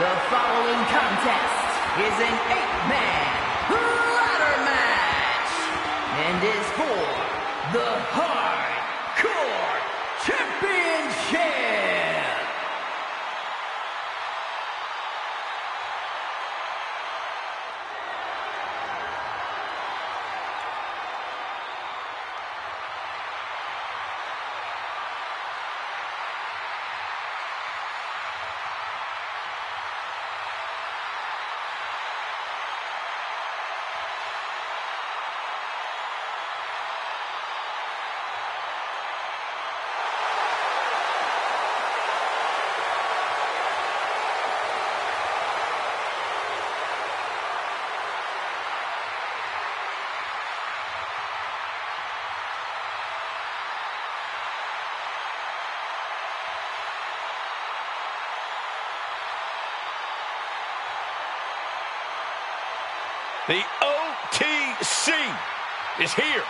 The following contest is an 8-man ladder match and is for the Hardcore Championship. The OTC is here.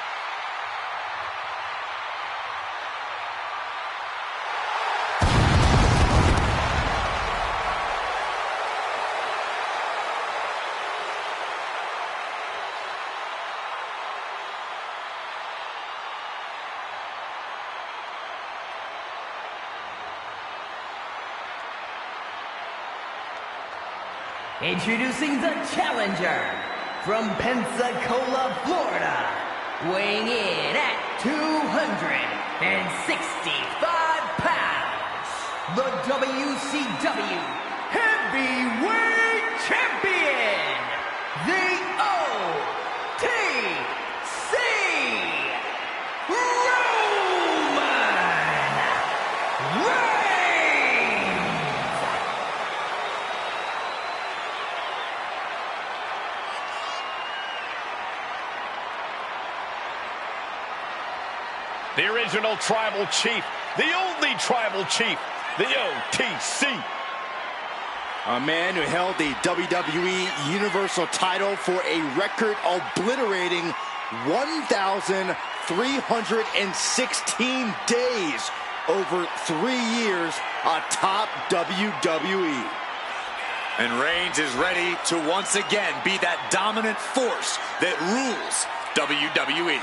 Introducing the challenger from Pensacola, Florida, weighing in at 265 pounds, the WCW Heavyweight Champion, the OTC, Roman Reigns! The original tribal chief, the only tribal chief, the OTC. A man who held the WWE Universal title for a record obliterating 1,316 days over 3 years atop WWE. And Reigns is ready to once again be that dominant force that rules WWE.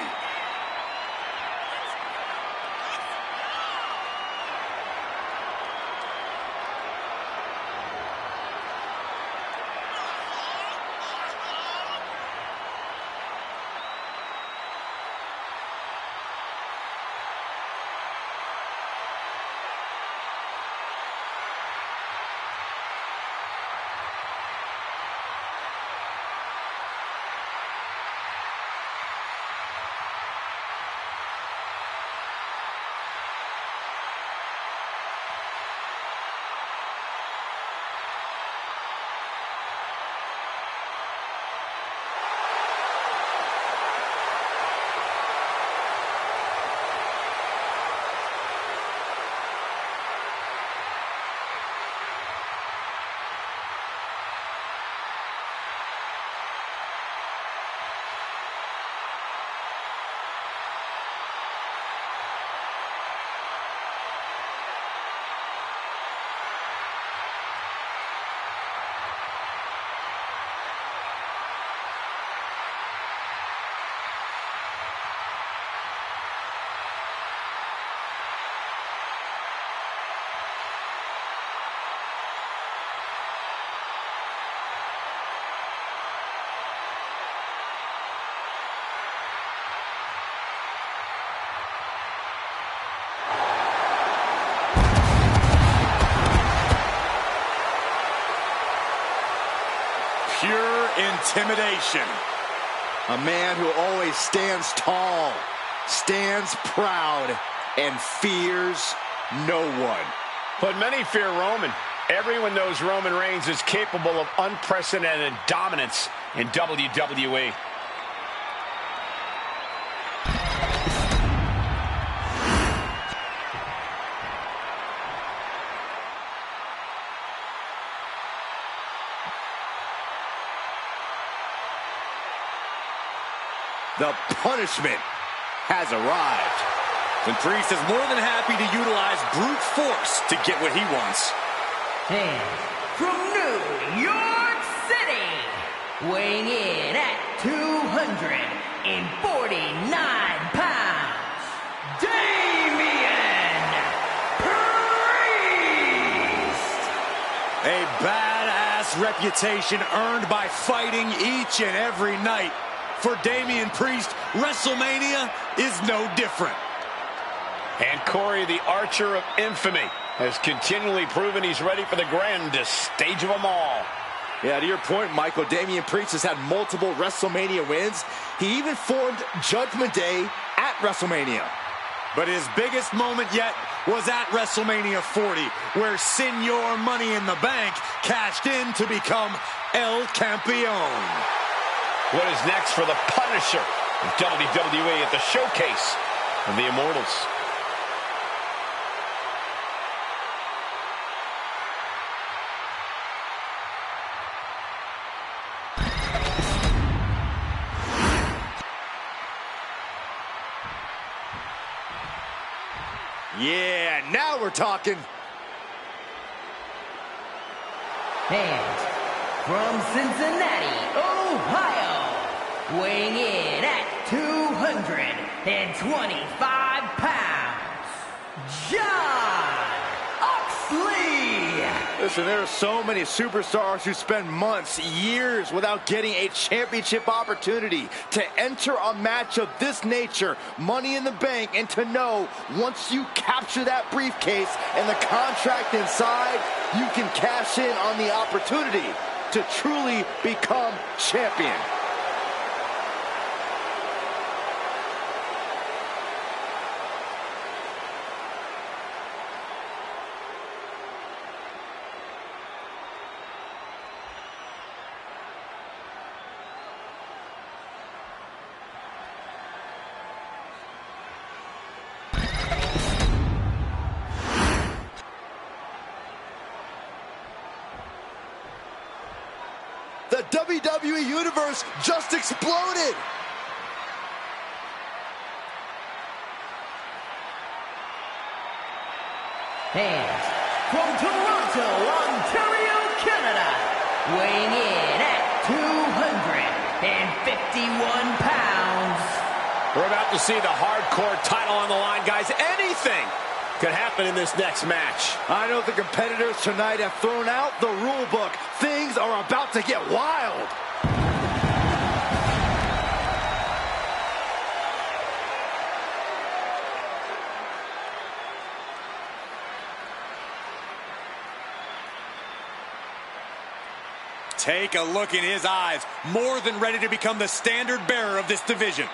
Pure intimidation. A man who always stands tall, stands proud, and fears no one. But many fear Roman. Everyone knows Roman Reigns is capable of unprecedented dominance in WWE. The punishment has arrived. And Priest is more than happy to utilize brute force to get what he wants. And from New weighing in at 249 pounds, Damian Priest! A badass reputation earned by fighting each and every night. For Damian Priest, WrestleMania is no different. And Corey, the Archer of Infamy, has continually proven he's ready for the grandest stage of them all. Yeah, to your point, Michael, Damian Priest has had multiple WrestleMania wins. He even formed Judgment Day at WrestleMania. But his biggest moment yet was at WrestleMania 40, where Senor Money in the Bank cashed in to become El Campeon. What is next for the Punisher of WWE at the Showcase of the Immortals? Yeah, now we're talking. And from Cincinnati, Ohio, weighing in at 225 pounds, John Oxley! Listen, there are so many superstars who spend months, years without getting a championship opportunity to enter a match of this nature, Money in the Bank, and to know once you capture that briefcase and the contract inside, you can cash in on the opportunity to truly become champion. The WWE Universe just exploded! And from Toronto, Ontario, Canada, weighing in at 251 pounds. We're about to see the hardcore title on the line, guys. Anything could happen in this next match. I know the competitors tonight have thrown out the rule book. Things are about to get wild. Take a look in his eyes, more than ready to become the standard bearer of this division.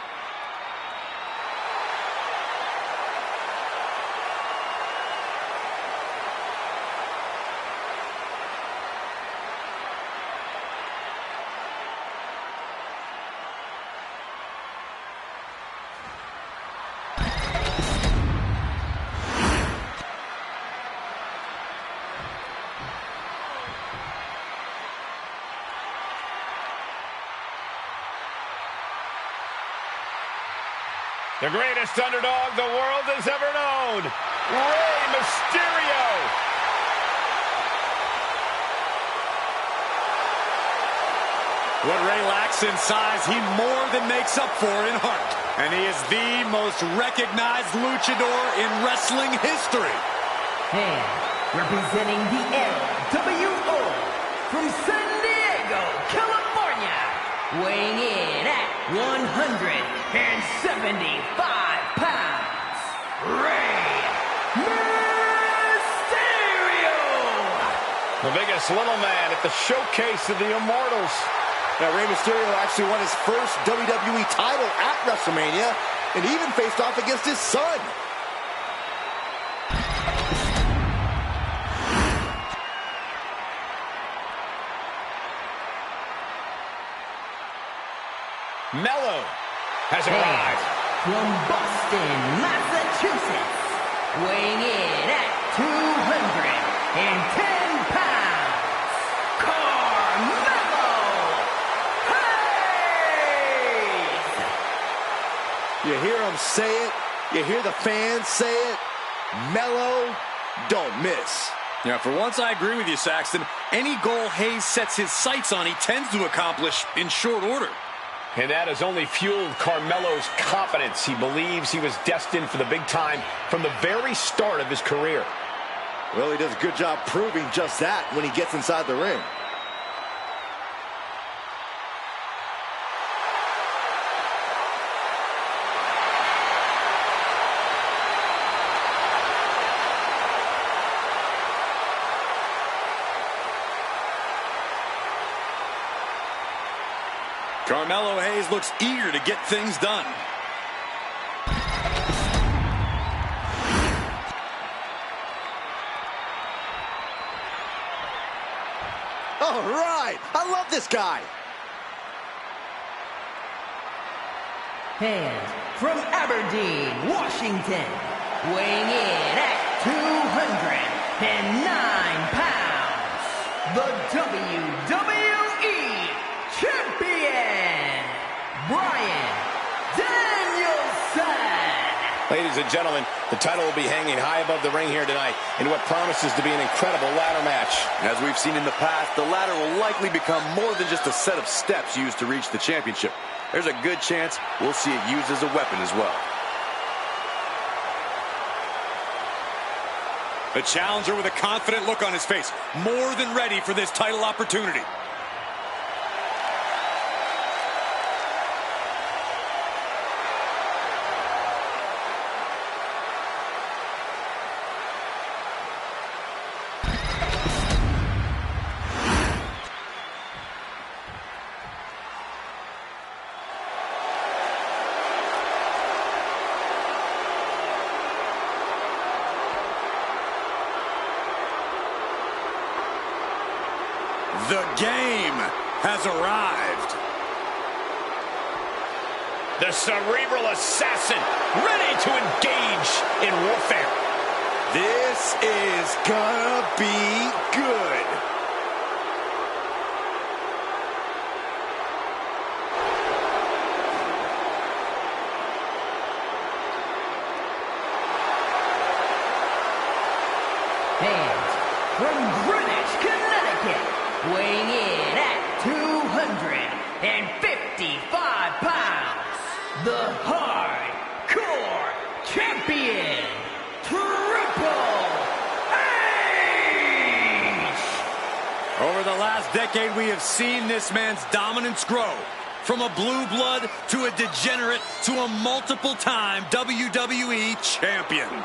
The greatest underdog the world has ever known, Rey Mysterio. What Rey lacks in size, he more than makes up for in heart. And he is the most recognized luchador in wrestling history. And representing the LWO from San Diego, California, weighing in at 175 pounds, Rey Mysterio! The biggest little man at the Showcase of the Immortals. Now, Rey Mysterio actually won his first WWE title at WrestleMania and even faced off against his son. Mello has arrived. From Boston, Massachusetts, weighing in at 210 pounds, Carmelo Hayes! You hear him say it, you hear the fans say it, Mello, don't miss. Yeah, for once I agree with you, Saxton. Any goal Hayes sets his sights on, he tends to accomplish in short order. And that has only fueled Carmelo's confidence. He believes he was destined for the big time from the very start of his career. Well, he does a good job proving just that when he gets inside the ring. Carmelo Hayes looks eager to get things done. All right, I love this guy. And from Aberdeen, Washington, weighing in at 209 pounds, the WWE Champion, Bryan Danielson. Ladies and gentlemen, the title will be hanging high above the ring here tonight in what promises to be an incredible ladder match. As we've seen in the past, the ladder will likely become more than just a set of steps used to reach the championship. There's a good chance we'll see it used as a weapon as well. The challenger with a confident look on his face, more than ready for this title opportunity. The game has arrived. The cerebral assassin, ready to engage in warfare. This is gonna be good. And from Greenwich, Connecticut, weighing in at 255 pounds, the Hardcore Champion, Triple H! Over the last decade, we have seen this man's dominance grow. From a blue blood to a degenerate to a multiple-time WWE champion.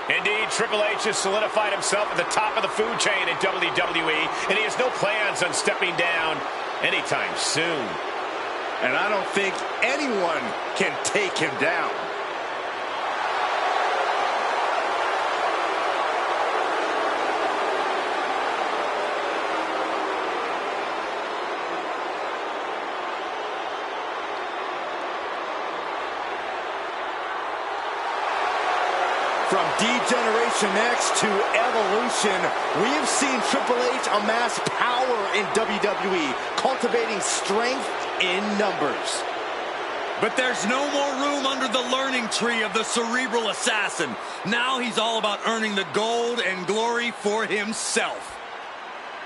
Indeed, Triple H has solidified himself at the top of the food chain in WWE, and he has no plans on stepping down anytime soon. And I don't think anyone can take him down. From D-Generation X to Evolution, we have seen Triple H amass power in WWE, cultivating strength in numbers. But there's no more room under the learning tree of the cerebral assassin. Now he's all about earning the gold and glory for himself.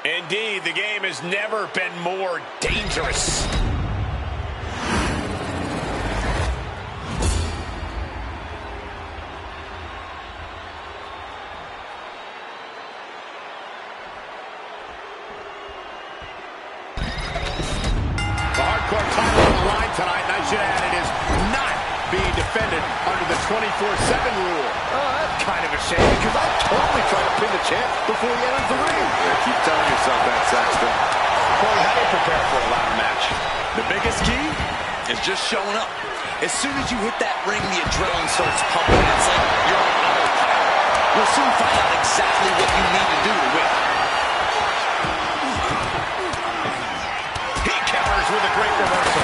Indeed, the game has never been more dangerous. Tonight, and I should add, it is not being defended under the 24/7 rule. Oh, that's kind of a shame, because I totally try to pin the champ before he enters the ring. Yeah, keep telling yourself that, Saxton. Well, how do you prepare for a ladder match? The biggest key is just showing up. As soon as you hit that ring, the adrenaline starts pumping. It's like you're on autopilot. You'll soon find out exactly what you need to do to win. He counters with a great reversal.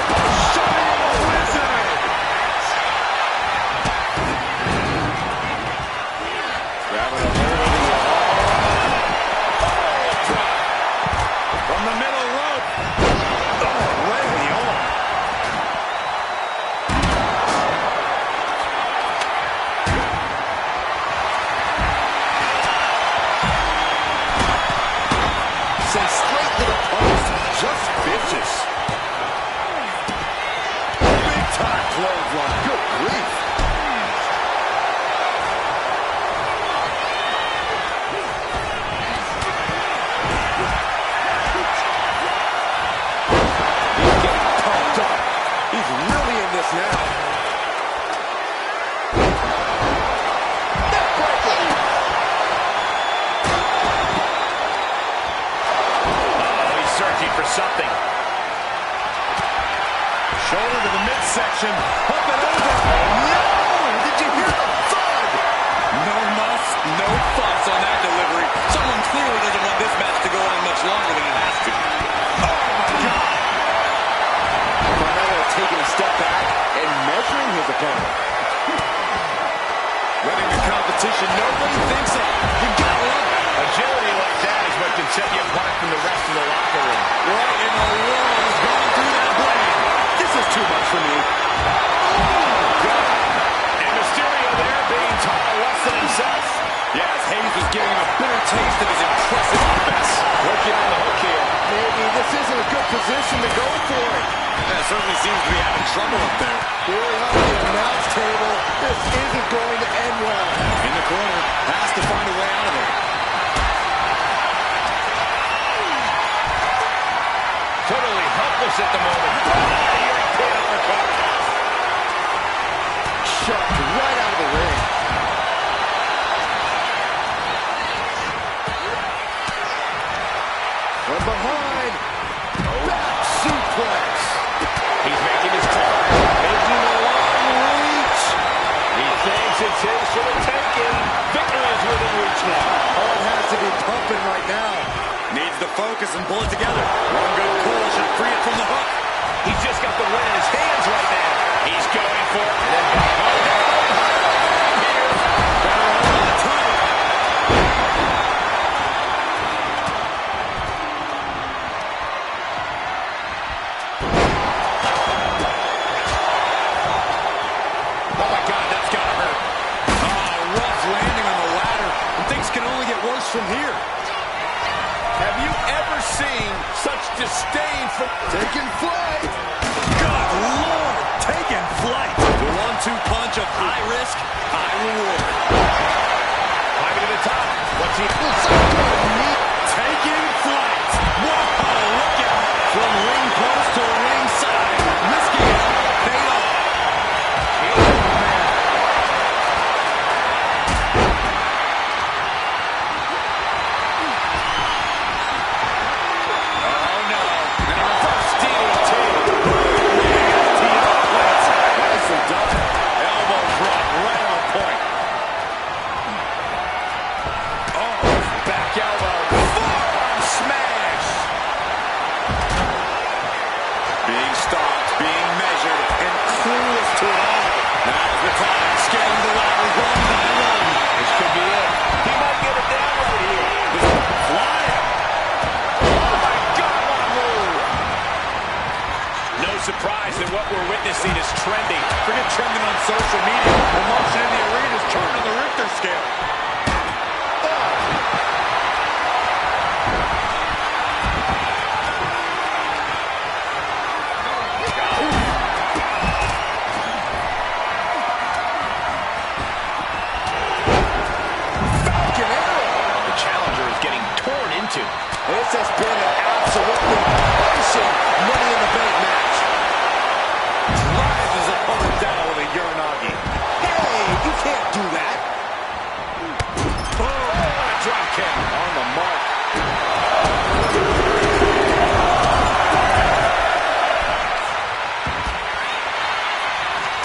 From the middle rope. Right in the arm. for something. Shoulder to the midsection. Up and over. No! Did you hear the thud? No muss, no fuss on that delivery. Someone clearly doesn't want this match to go on much longer than it has to. Oh, my God. Carmelo taking a step back and measuring his opponent. Letting the competition know what he thinks of. You gotta love it. Agility like that is what can set you apart from the rest of the locker room. Right in the world is going through that blade. This is too much for me. Oh, God. And Mysterio there being taught a lesson himself. Yes, Hayes was giving him a bitter taste of his impressive offense. Working on the hook here. Maybe this isn't a good position to go for it. That certainly seems to be having trouble up there. Here on the announce table, this isn't going to end well. In the corner, has to find a way out of it. Totally helpless at the moment. European uppercut. Shoved right out of the ring. From behind. Back suplex. He's making his climb. Making a long reach. He thinks it's his for the taking. Victory is within reach now. Oh, it has to be pumping right now. Needs to focus and pull it together. One good pull should free it from the hook. He's just got the win in his hands right now. He's going for it. And then back home. Here. Better hold on tight. Oh, my God, that's got to hurt. Rough landing on the ladder. And things can only get worse from here. Have you ever seen such disdain for Taking flight. Good Lord, taking flight. The 1-2 punch of high risk, high reward. climbing to the top? What's he Taking flight. Whoa, look out. From ring post to ring side. Risking it all, paid off. Oh, no. And a reverse DDT. Nicely done. Elbow drop right on point. Oh, back elbow. Forearm smash. Being stalked, being measured, and clueless to it all. Now's the time. Scaling the ladder one by one. This could be it. He might get it down right here. Flying. Oh, my God, what a move. No surprise that what we're witnessing is trending. Forget trending on social media. Emotion in the arena is turned on the Richter scale. The challenger is getting torn into. This has been an absolutely punishing Money in the Bank match. Drives his opponent down with a Uranagi. Hey, you can't do that. Drop kick. On the mark.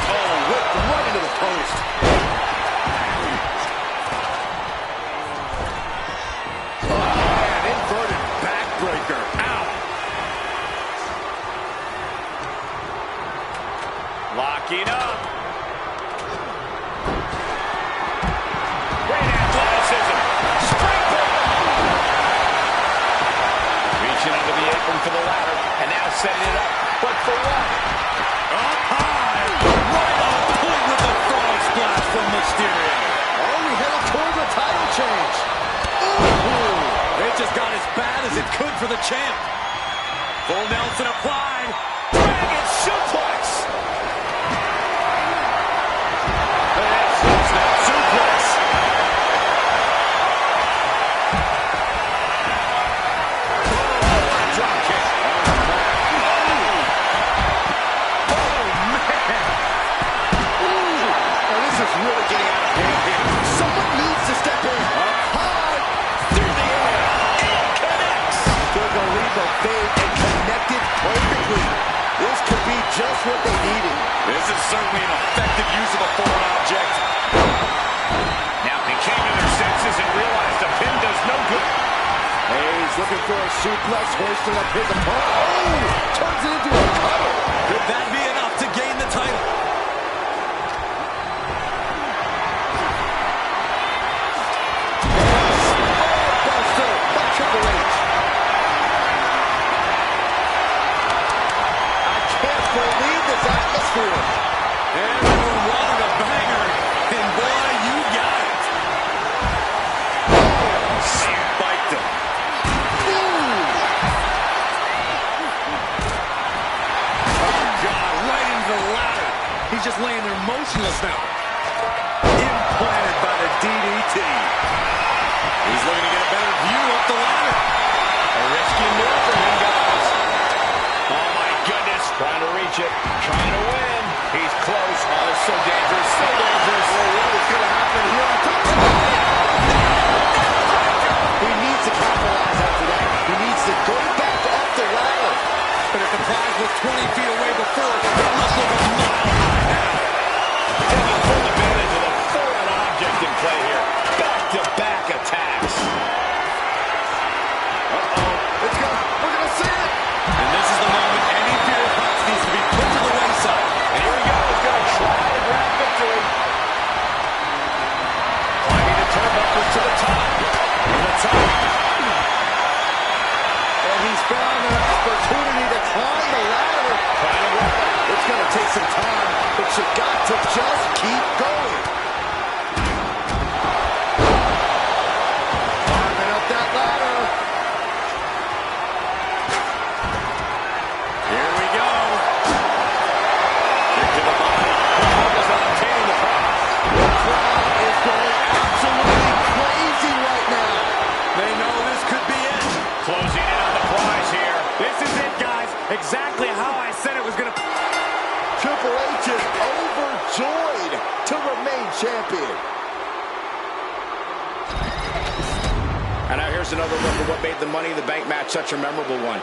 Oh, whipped right into the post. Man, inverted backbreaker. Ow. Locking up. Great athleticism. Springboard. Reaching under the apron for the ladder. And now setting it up. But for what? Up high. Right on point with the frog splash from Mysterio. Oh, we headed towards a title change. Ooh, it just got as bad as it could for the champ. Full Nelson applied. Dragon suplex. Suplex. Drop kick. Oh, this is really getting out of hand here. Someone needs to step in. Up high. Through the air. It connects. Took a leap of faith and certainly an effective use of a foreign object. Now they came to their senses and realized a pin does no good. Hey, he's looking for a suplex, hoisting up his opponent. Oh! Turns it into a cutter. Could that be enough to gain the title? Buster by Triple H. I can't believe this atmosphere. Everyone wanted a banger, and boy, you got it. Spiked him. He's just laying there motionless now. Implanted by the DDT. He's looking to get a better view up the ladder. A risky move for him, guys. Oh, my goodness. Trying to reach it. Trying to win. He's close. Oh, it's so dangerous. So dangerous. Oh, what is going to happen here? He needs to capitalize after that. He needs to go back up the ladder. But if the prize was 20 feet away before, it must look a mile high now. Taking full advantage of the foreign object in play here. Back-to-back attacks. We're going to see it. And this is the moment any fear of heights needs to be put to the wayside. And here we go. He's going to try to grab victory. Climbing the turnbuckles to the top. To the top. And he's found an opportunity to climb the ladder. Trying to grab it. It's going to take some time, but you got to just keep going. Climbing up that ladder. Here we go. Kick to the body. Focus on obtaining the prize. The crowd is going absolutely crazy right now. They know this could be it. Closing in on the prize here. This is it, guys. Exactly how I said it was going to. Triple H is overjoyed to remain champion. And now here's another look at what made the Money in the Bank match such a memorable one.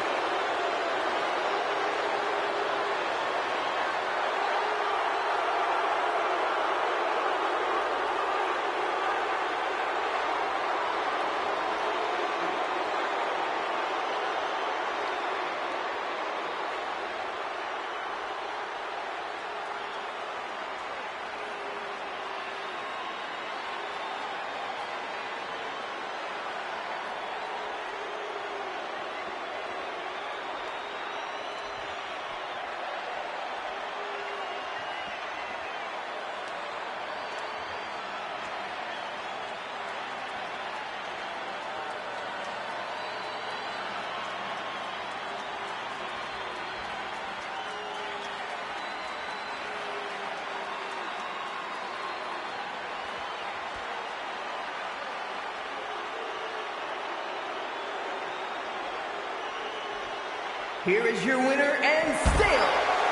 Here is your winner and still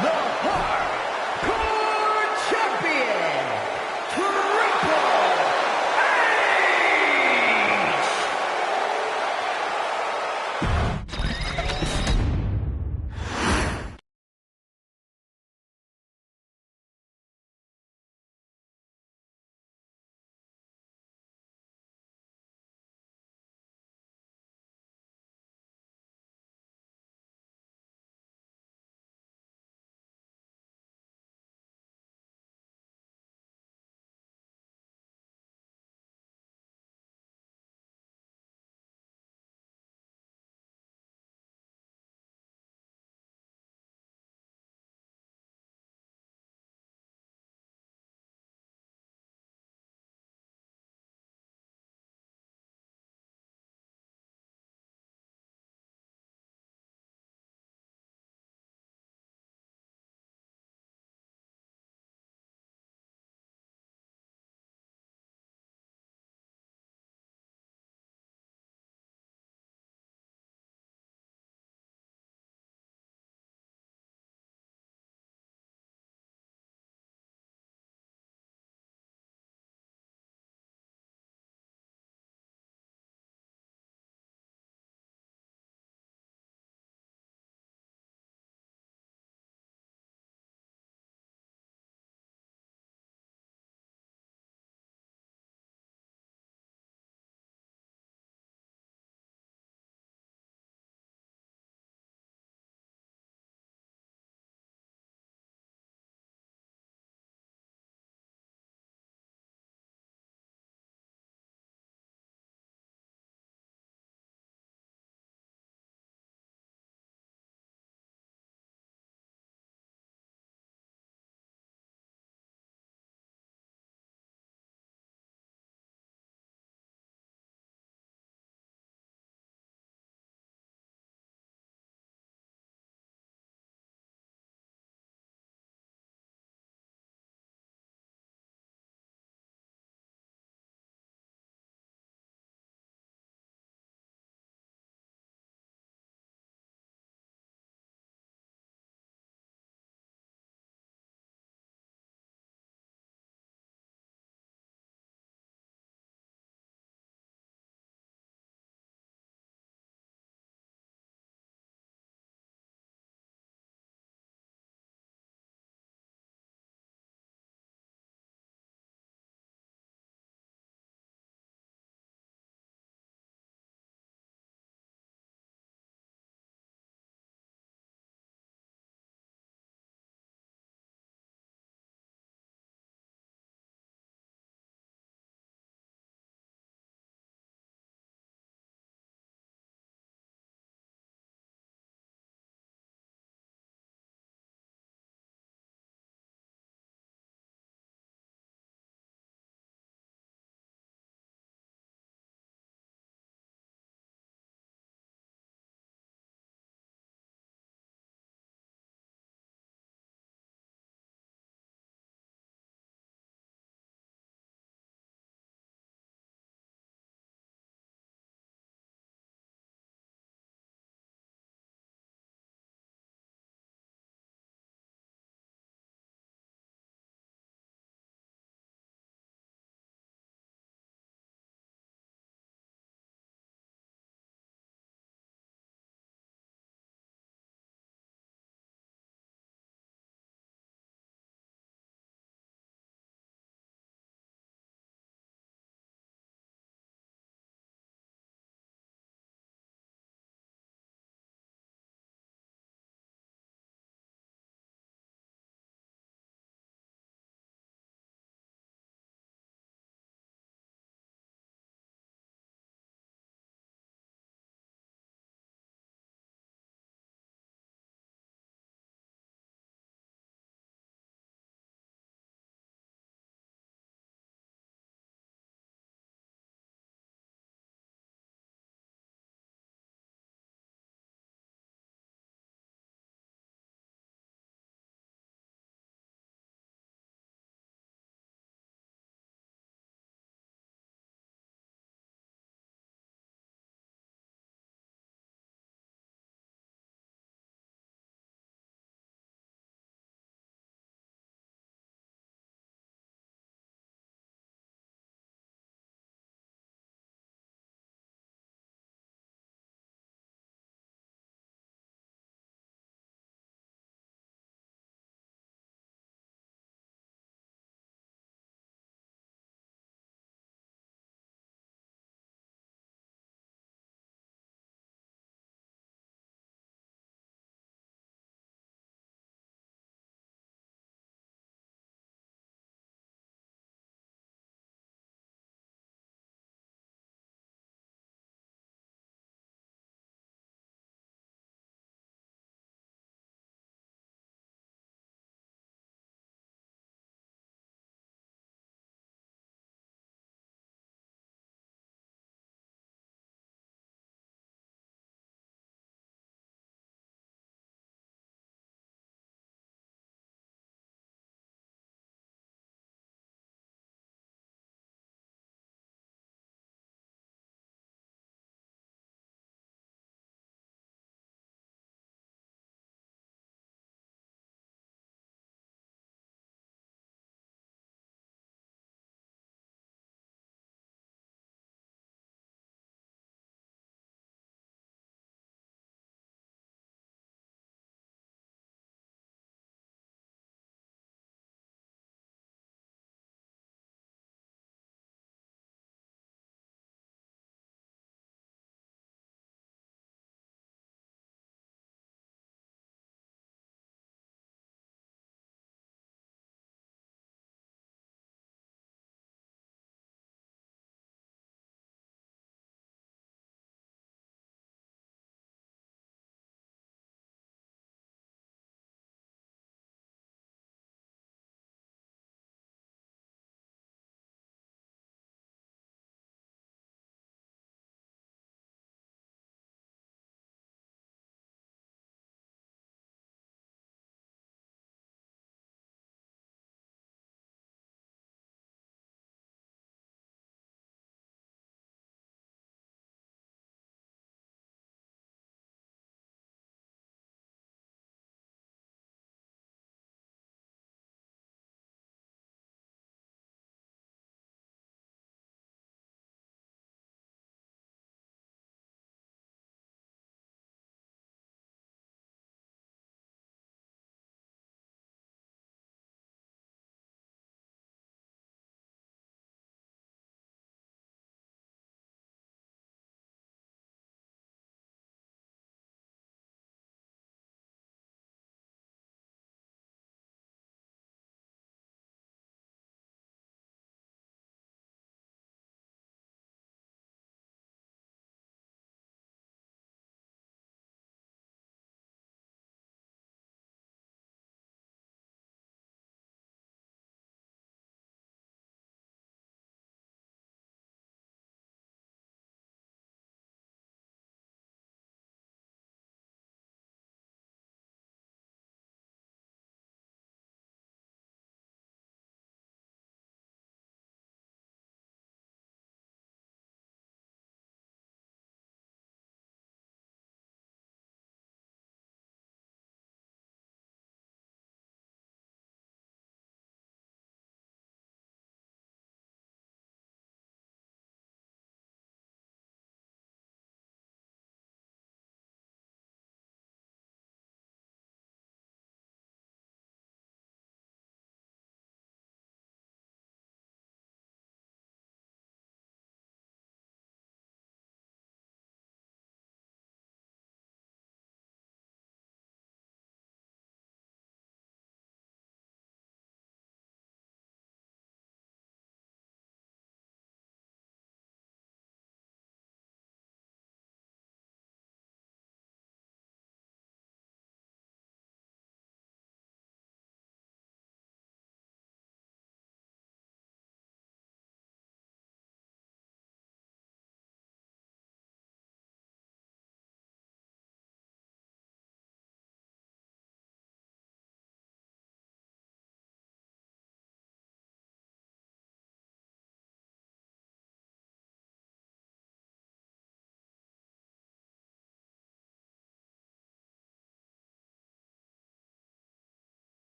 the Hardcore Champion,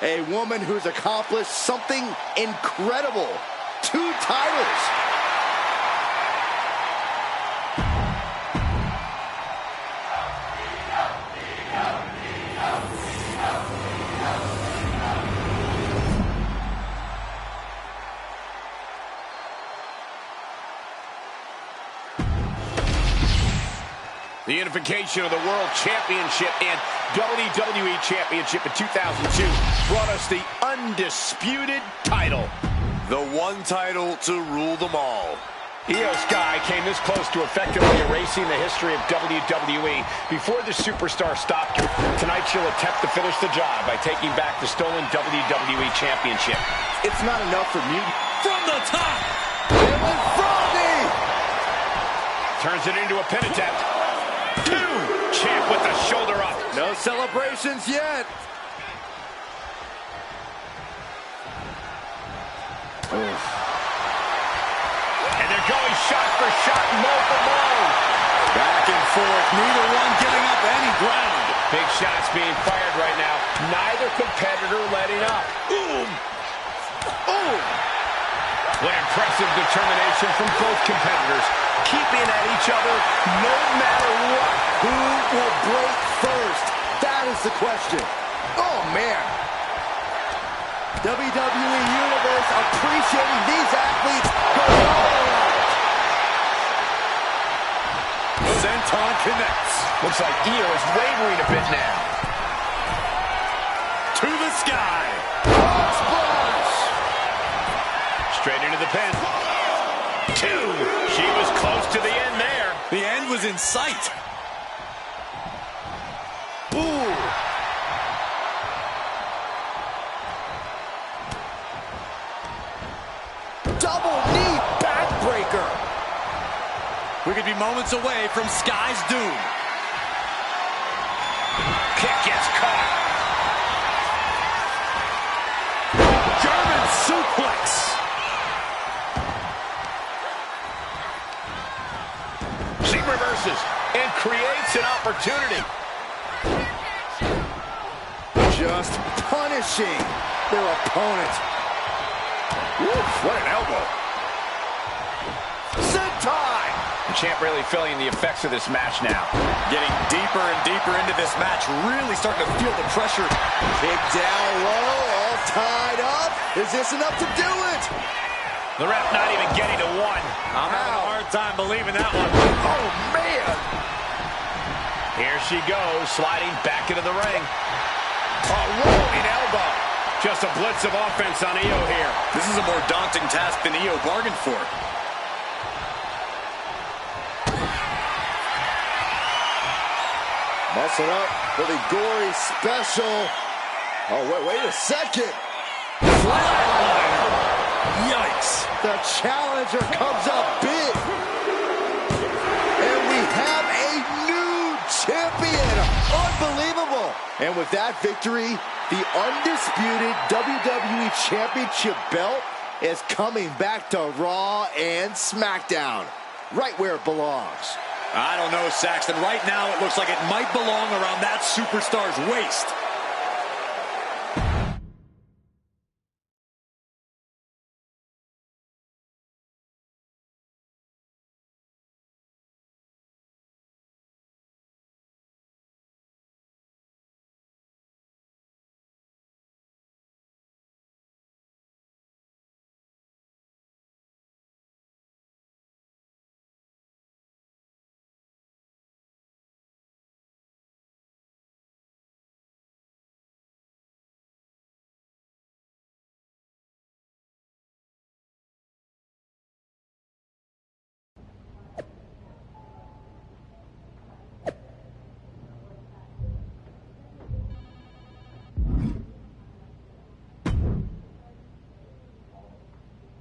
A woman who's accomplished something incredible. 2 titles. The unification of the World Championship and WWE Championship in 2002 brought us the undisputed title. The one title to rule them all. Io Sky came this close to effectively erasing the history of WWE before the superstar stopped her. Tonight she'll attempt to finish the job by taking back the stolen WWE Championship. It's not enough for me. From the top! It was Froggy! Turns it into a pin attempt. 2! Champ with the shoulder up. No celebrations yet. And they're going shot for shot, blow for blow. Back and forth, neither one giving up any ground. Big shots being fired right now. Neither competitor letting up. Boom! Boom! What impressive determination from both competitors. Keeping at each other no matter what. Who will break first? That is the question. Oh, man. WWE Universe appreciating these athletes going all out. Senton connects. Looks like Io is wavering a bit now. To the sky. Splash. Straight into the pin. 2. She was close to the end there. The end was in sight. Ooh. Double knee backbreaker. We could be moments away from Sky's doom. Kick gets caught. German suplex. She reverses and creates an opportunity. Just punishing their opponent. Oof, what an elbow. Senton! The champ really feeling the effects of this match now. Getting deeper and deeper into this match, really starting to feel the pressure. Kick down low, all tied up. Is this enough to do it? The ref not even getting to 1. I'm having a hard time believing that one. Oh, man. Here she goes, sliding back into the ring. A rolling elbow. Just a blitz of offense on Io here. This is a more daunting task than Io bargained for. Muscle up for the gory special. Oh, wait a second. Flatliner. Yikes. The challenger comes up big. And we have a new champion. Unbelievable. And with that victory, the undisputed WWE Championship belt is coming back to Raw and SmackDown. Right where it belongs. I don't know, Saxton. Right now, it looks like it might belong around that superstar's waist.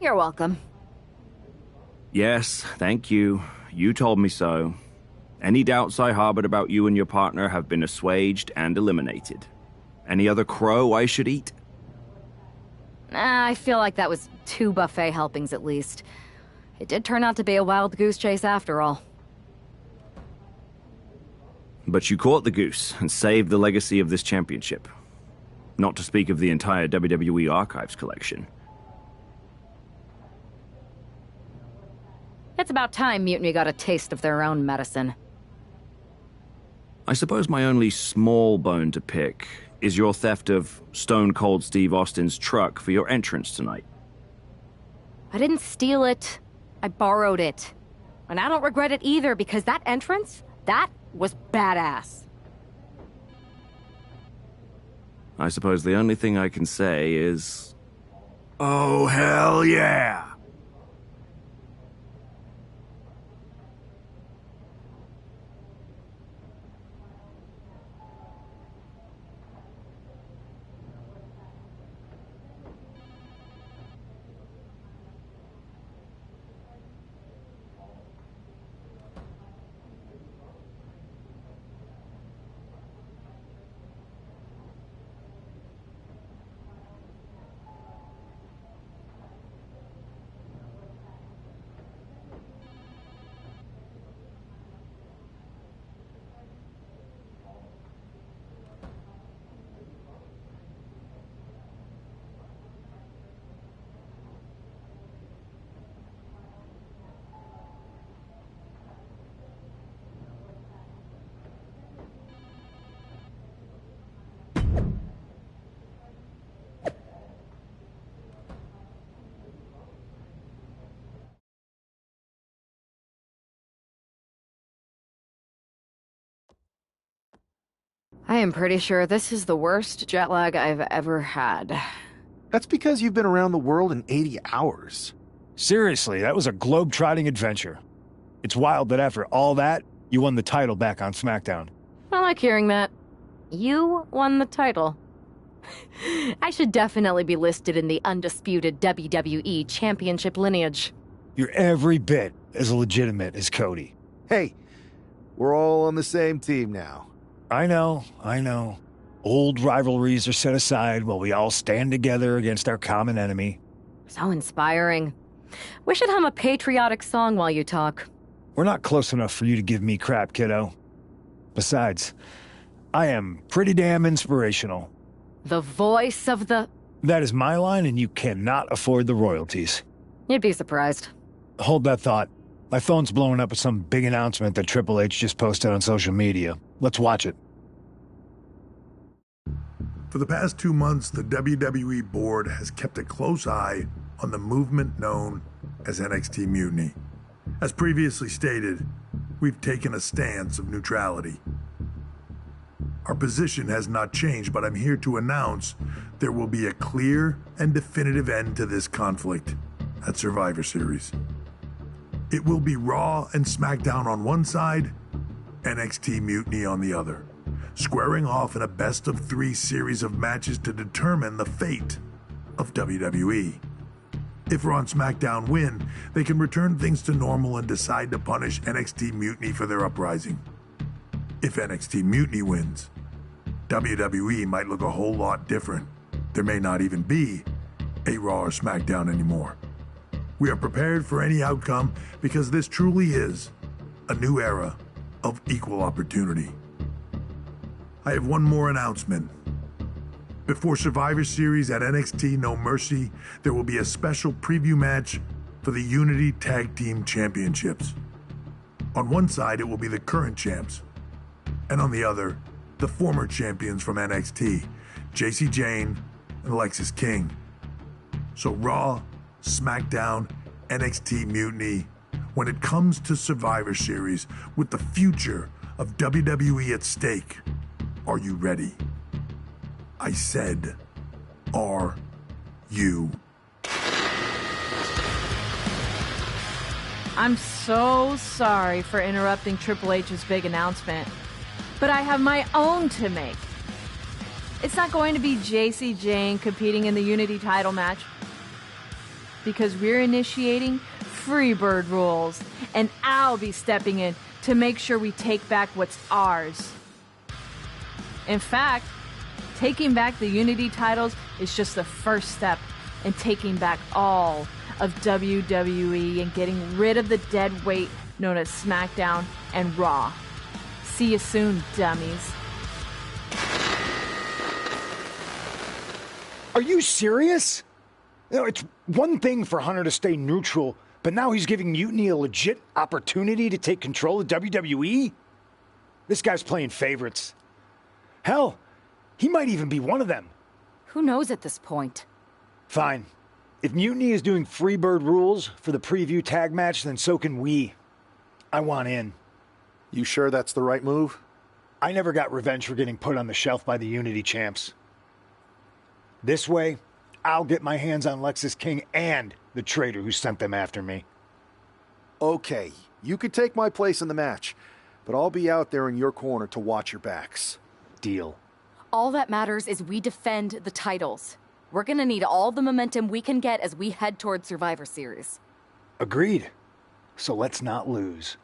You're welcome. Yes, thank you. You told me so. Any doubts I harbored about you and your partner have been assuaged and eliminated. Any other crow I should eat? I feel like that was 2 buffet helpings at least. It did turn out to be a wild goose chase after all. But you caught the goose and saved the legacy of this championship. not to speak of the entire WWE Archives collection. It's about time Mutiny got a taste of their own medicine. I suppose my only small bone to pick is your theft of Stone Cold Steve Austin's truck for your entrance tonight. I didn't steal it. I borrowed it. And I don't regret it either, because that entrance, that was badass. I suppose the only thing I can say is... oh, hell yeah! I am pretty sure this is the worst jet lag I've ever had. That's because you've been around the world in 80 hours. Seriously, that was a globe-trotting adventure. It's wild that after all that, you won the title back on SmackDown. I like hearing that. You won the title. I should definitely be listed in the undisputed WWE Championship lineage. You're every bit as legitimate as Cody. Hey, we're all on the same team now. I know. Old rivalries are set aside while we all stand together against our common enemy. So inspiring. We should hum a patriotic song while you talk. We're not close enough for you to give me crap, kiddo. Besides, I am pretty damn inspirational. The voice of the... That is my line, and you cannot afford the royalties. You'd be surprised. Hold that thought. My phone's blowing up with some big announcement that Triple H just posted on social media. Let's watch it. For the past 2 months, the WWE board has kept a close eye on the movement known as NXT Mutiny. As previously stated, we've taken a stance of neutrality. Our position has not changed, but I'm here to announce there will be a clear and definitive end to this conflict at Survivor Series. It will be Raw and SmackDown on one side, NXT Mutiny on the other, squaring off in a best-of-3 series of matches to determine the fate of WWE. If Raw and SmackDown win, they can return things to normal and decide to punish NXT Mutiny for their uprising. If NXT Mutiny wins, WWE might look a whole lot different. There may not even be a Raw or SmackDown anymore. We are prepared for any outcome because this truly is a new era of equal opportunity. I have one more announcement. Before Survivor Series at NXT No Mercy, there will be a special preview match for the Unity Tag Team Championships. On one side, it will be the current champs, and on the other, the former champions from NXT, Jacy Jayne and Lexis King. So Raw, SmackDown, NXT Mutiny, when it comes to Survivor Series, with the future of WWE at stake, are you ready? I said, are you? I'm so sorry for interrupting Triple H's big announcement, but I have my own to make. It's not going to be Jacy Jayne competing in the Unity title match, because we're initiating Freebird rules, and I'll be stepping in to make sure we take back what's ours. In fact, taking back the Unity titles is just the first step in taking back all of WWE and getting rid of the dead weight known as SmackDown and Raw. See you soon, dummies. Are you serious? You know, it's one thing for Hunter to stay neutral, but now he's giving Mutiny a legit opportunity to take control of WWE? This guy's playing favorites. Hell, he might even be one of them. Who knows at this point? Fine. If Mutiny is doing Freebird rules for the preview tag match, then so can we. I want in. You sure that's the right move? I never got revenge for getting put on the shelf by the Unity champs. This way, I'll get my hands on Lexis King and the traitor who sent them after me. Okay, you could take my place in the match, but I'll be out there in your corner to watch your backs. Deal. All that matters is we defend the titles. We're gonna need all the momentum we can get as we head toward Survivor Series. Agreed. So let's not lose.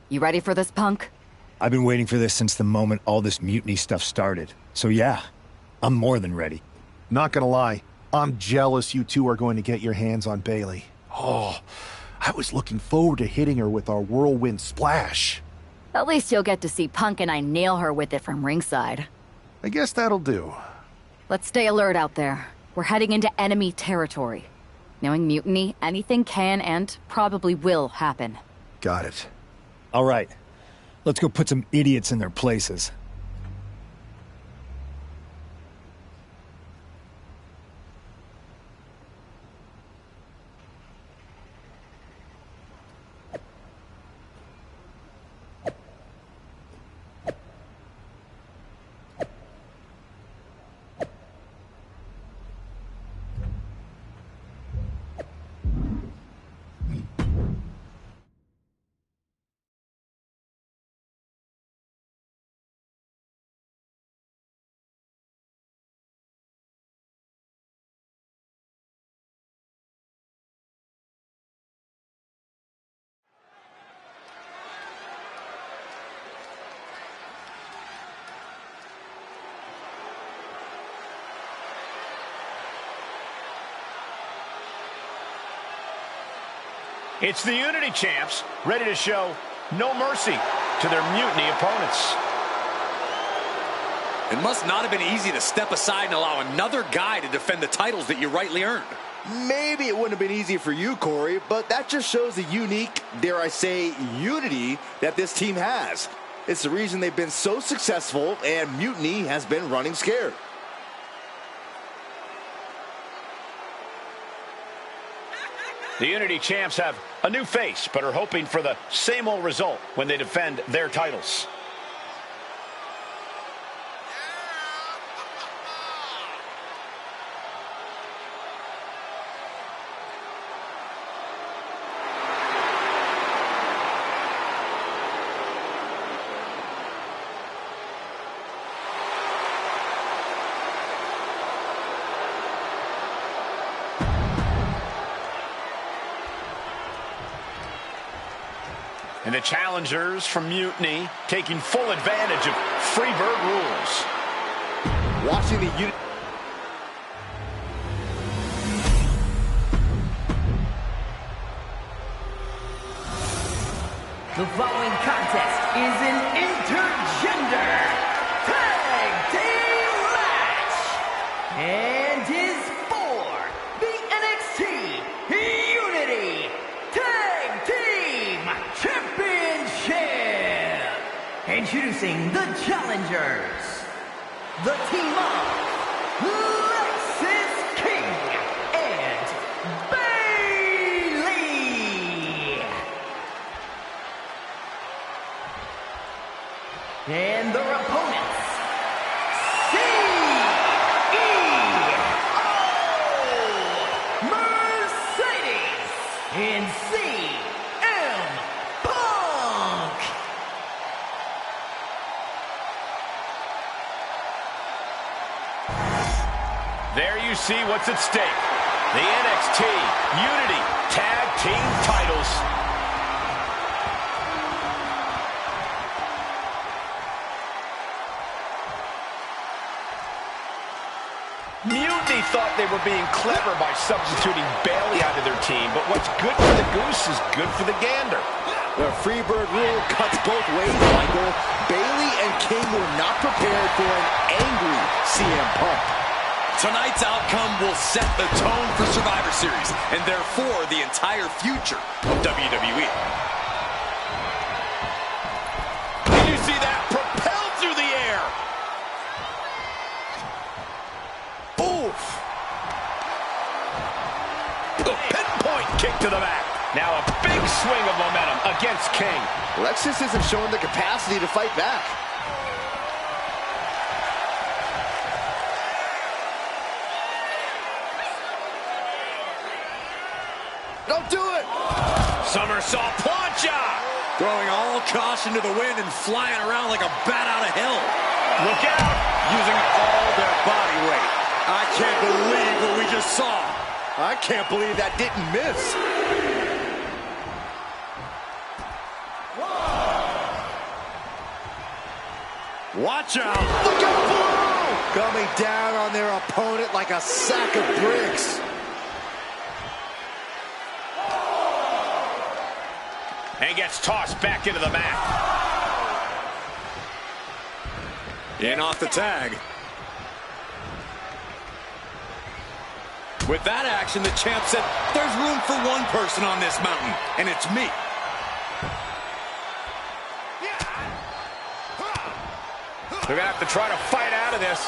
You ready for this, Punk? I've been waiting for this since the moment all this mutiny stuff started. So yeah, I'm more than ready. Not gonna lie, I'm jealous you two are going to get your hands on Bailey. Oh, I was looking forward to hitting her with our whirlwind splash. At least you'll get to see Punk and I nail her with it from ringside. I guess that'll do. Let's stay alert out there. We're heading into enemy territory. Knowing Mutiny, anything can and probably will happen. Got it. All right, let's go put some idiots in their places. It's the Unity champs, ready to show no mercy to their Mutiny opponents. It must not have been easy to step aside and allow another guy to defend the titles that you rightly earned. Maybe it wouldn't have been easy for you, Corey, but that just shows the unique, dare I say, unity that this team has. It's the reason they've been so successful, and Mutiny has been running scared. The Unity champs have a new face, but are hoping for the same old result when they defend their titles. And the challengers from Mutiny taking full advantage of Freebird rules. Watching the Unity. The following contest is an intergender tag team match and is for the NXT Unity Tag Team Championship. Introducing the challengers, the team of Lexis King and Bailey. And their opponents, CEO Mercedes and CM Punk. There you see what's at stake. The NXT Unity Tag Team titles. Mutiny thought they were being clever by substituting Bayley onto their team, but what's good for the goose is good for the gander. The Freebird rule cuts both ways, Michael. Bayley and King were not prepared for an angry CM Punk. Tonight's outcome will set the tone for Survivor Series, and therefore the entire future of WWE. Did you see that? Propelled through the air. Oof! A pinpoint kick to the back. Now a big swing of momentum against King. Lexus isn't showing the capacity to fight back. Don't do it! Somersault plancha. Throwing all caution to the wind and flying around like a bat out of hell. Look out. Using all their body weight. I can't believe what we just saw. I can't believe that didn't miss. Watch out. Look out below! Coming down on their opponent like a sack of bricks. And gets tossed back into the mat. In off the tag. With that action, the champ said, there's room for one person on this mountain, and it's me. They're going to have to try to fight out of this.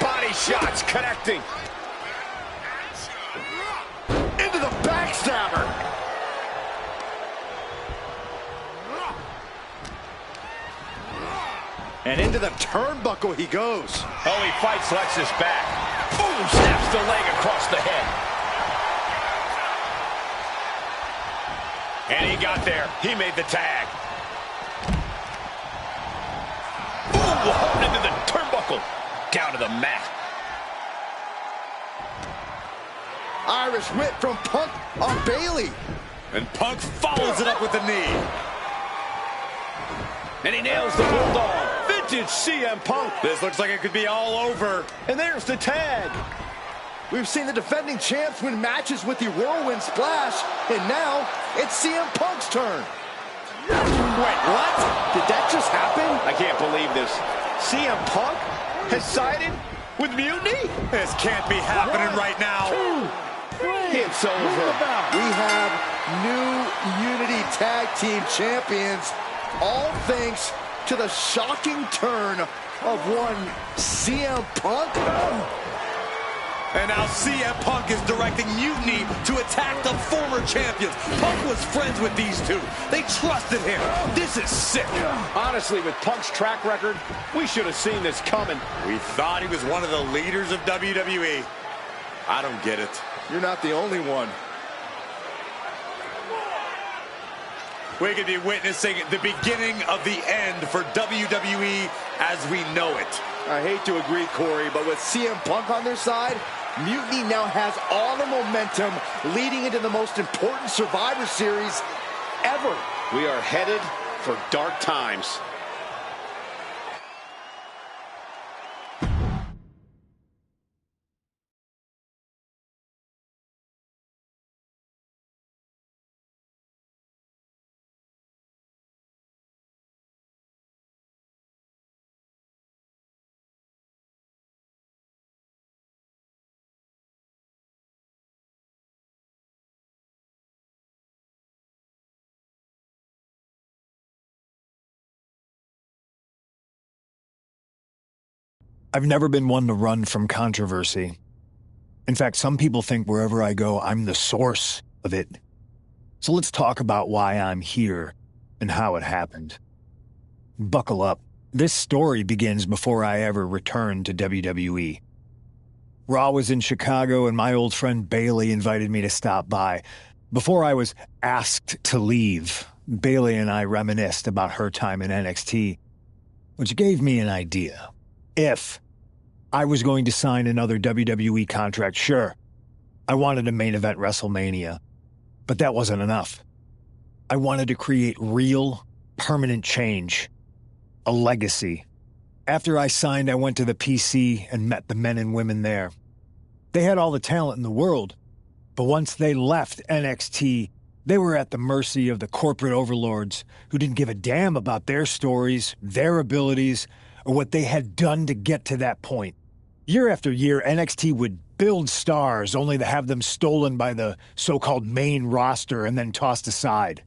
Body shots connecting. Into the backstabber. And into the turnbuckle he goes. Oh, he fights Lexus back. Boom, snaps the leg across the head. And he got there. He made the tag. Ooh, holding into the turnbuckle. Down to the mat. Irish whip from Punk on Bayley. And Punk follows it up with the knee. And he nails the bulldog. Vintage CM Punk. This looks like it could be all over. And there's the tag. We've seen the defending champs win matches with the whirlwind splash, and now it's CM Punk's turn. Wait, what? Did that just happen? I can't believe this. CM Punk has sided with Mutiny? This can't be happening right now. It's over. We have new Unity Tag Team Champions, all thanks to the shocking turn of one CM Punk. And now CM Punk is directing Mutiny to attack the former champions. Punk was friends with these two. They trusted him. This is sick. Honestly, with Punk's track record, we should have seen this coming. We thought he was one of the leaders of WWE. I don't get it. You're not the only one. We could be witnessing the beginning of the end for WWE as we know it. I hate to agree, Corey, but with CM Punk on their side, Mutiny now has all the momentum leading into the most important Survivor Series ever. We are headed for dark times. I've never been one to run from controversy. In fact, some people think wherever I go, I'm the source of it. So let's talk about why I'm here and how it happened. Buckle up, This story begins before I ever returned to WWE. Raw was in Chicago, and my old friend Bailey invited me to stop by. Before I was asked to leave, Bailey and I reminisced about her time in NXT, which gave me an idea. If I was going to sign another WWE contract, sure, I wanted a main event WrestleMania, but that wasn't enough. I wanted to create real, permanent change, a legacy. After I signed, I went to the PC and met the men and women there. They had all the talent in the world, but once they left NXT, they were at the mercy of the corporate overlords who didn't give a damn about their stories, their abilities, or what they had done to get to that point. Year after year, NXT would build stars only to have them stolen by the so-called main roster and then tossed aside.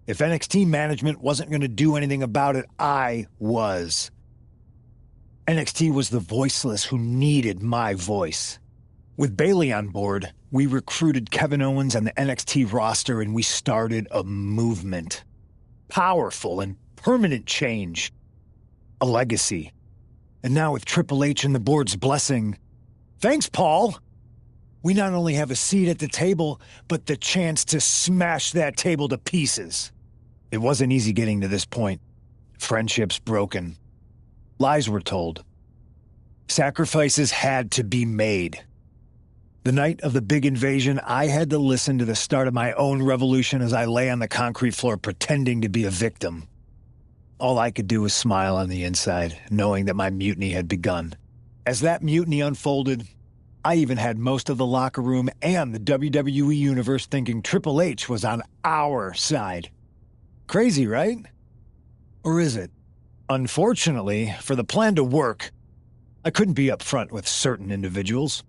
If NXT management wasn't going to do anything about it, I was. NXT was the voiceless who needed my voice. With Bailey on board, we recruited Kevin Owens and the NXT roster, and we started a movement. Powerful and permanent change. A legacy. And now with Triple H and the board's blessing, thanks, Paul! We not only have a seat at the table, but the chance to smash that table to pieces. It wasn't easy getting to this point. Friendships broken. Lies were told. Sacrifices had to be made. The night of the big invasion, I had to listen to the start of my own revolution as I lay on the concrete floor pretending to be a victim. All I could do was smile on the inside, knowing that my mutiny had begun. As that mutiny unfolded, I even had most of the locker room and the WWE Universe thinking Triple H was on our side. Crazy, right? Or is it? Unfortunately, for the plan to work, I couldn't be upfront with certain individuals.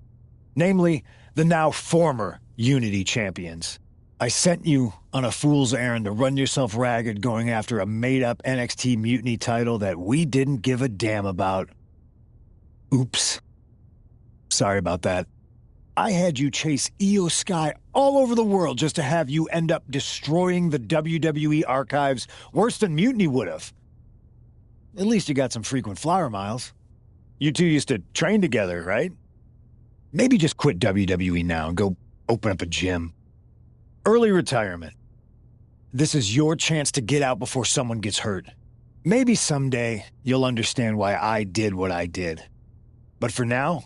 Namely, the now former Unity champions. I sent you on a fool's errand to run yourself ragged going after a made-up NXT Mutiny title that we didn't give a damn about. Oops. Sorry about that. I had you chase Io Sky all over the world just to have you end up destroying the WWE archives worse than Mutiny would have. At least you got some frequent flyer miles. You two used to train together, right? Maybe just quit WWE now and go open up a gym. Early retirement. This is your chance to get out before someone gets hurt. Maybe someday you'll understand why I did what I did. But for now,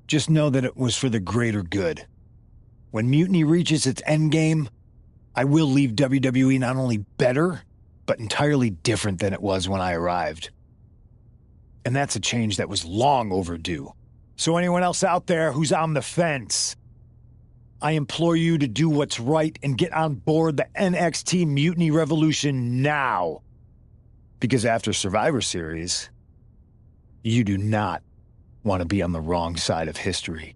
just know that it was for the greater good. When Mutiny reaches its endgame, I will leave WWE not only better, but entirely different than it was when I arrived. And that's a change that was long overdue. So anyone else out there who's on the fence, I implore you to do what's right and get on board the NXT Mutiny Revolution now. Because after Survivor Series, you do not want to be on the wrong side of history.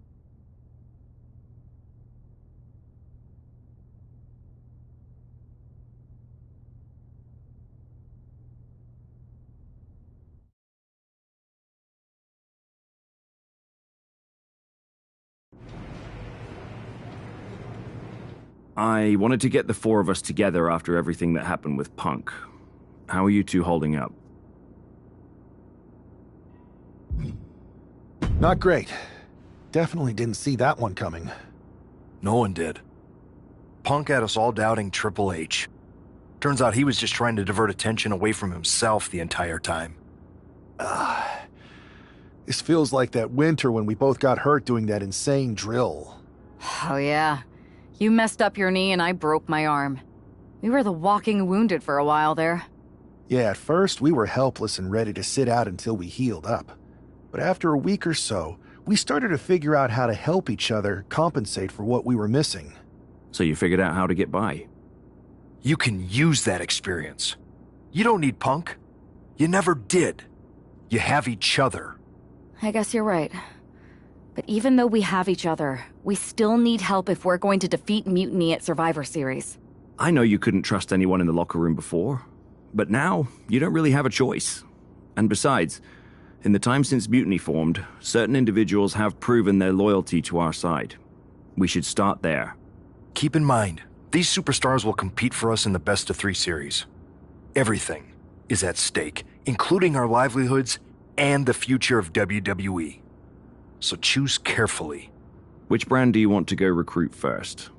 I wanted to get the four of us together after everything that happened with Punk. How are you two holding up? Not great. Definitely didn't see that one coming. No one did. Punk had us all doubting Triple H. Turns out he was just trying to divert attention away from himself the entire time. This feels like that winter when we both got hurt doing that insane drill. Oh, yeah. You messed up your knee and I broke my arm. We were the walking wounded for a while there. Yeah, at first we were helpless and ready to sit out until we healed up. But after a week or so, we started to figure out how to help each other compensate for what we were missing. So you figured out how to get by? You can use that experience. You don't need Punk. You never did. You have each other. I guess you're right. But even though we have each other, we still need help if we're going to defeat Mutiny at Survivor Series. I know you couldn't trust anyone in the locker room before, but now you don't really have a choice. And besides, in the time since Mutiny formed, certain individuals have proven their loyalty to our side. We should start there. Keep in mind, these superstars will compete for us in the best-of-3 series. Everything, is at stake, including our livelihoods and the future of WWE. So choose carefully. Which brand do you want to go recruit first?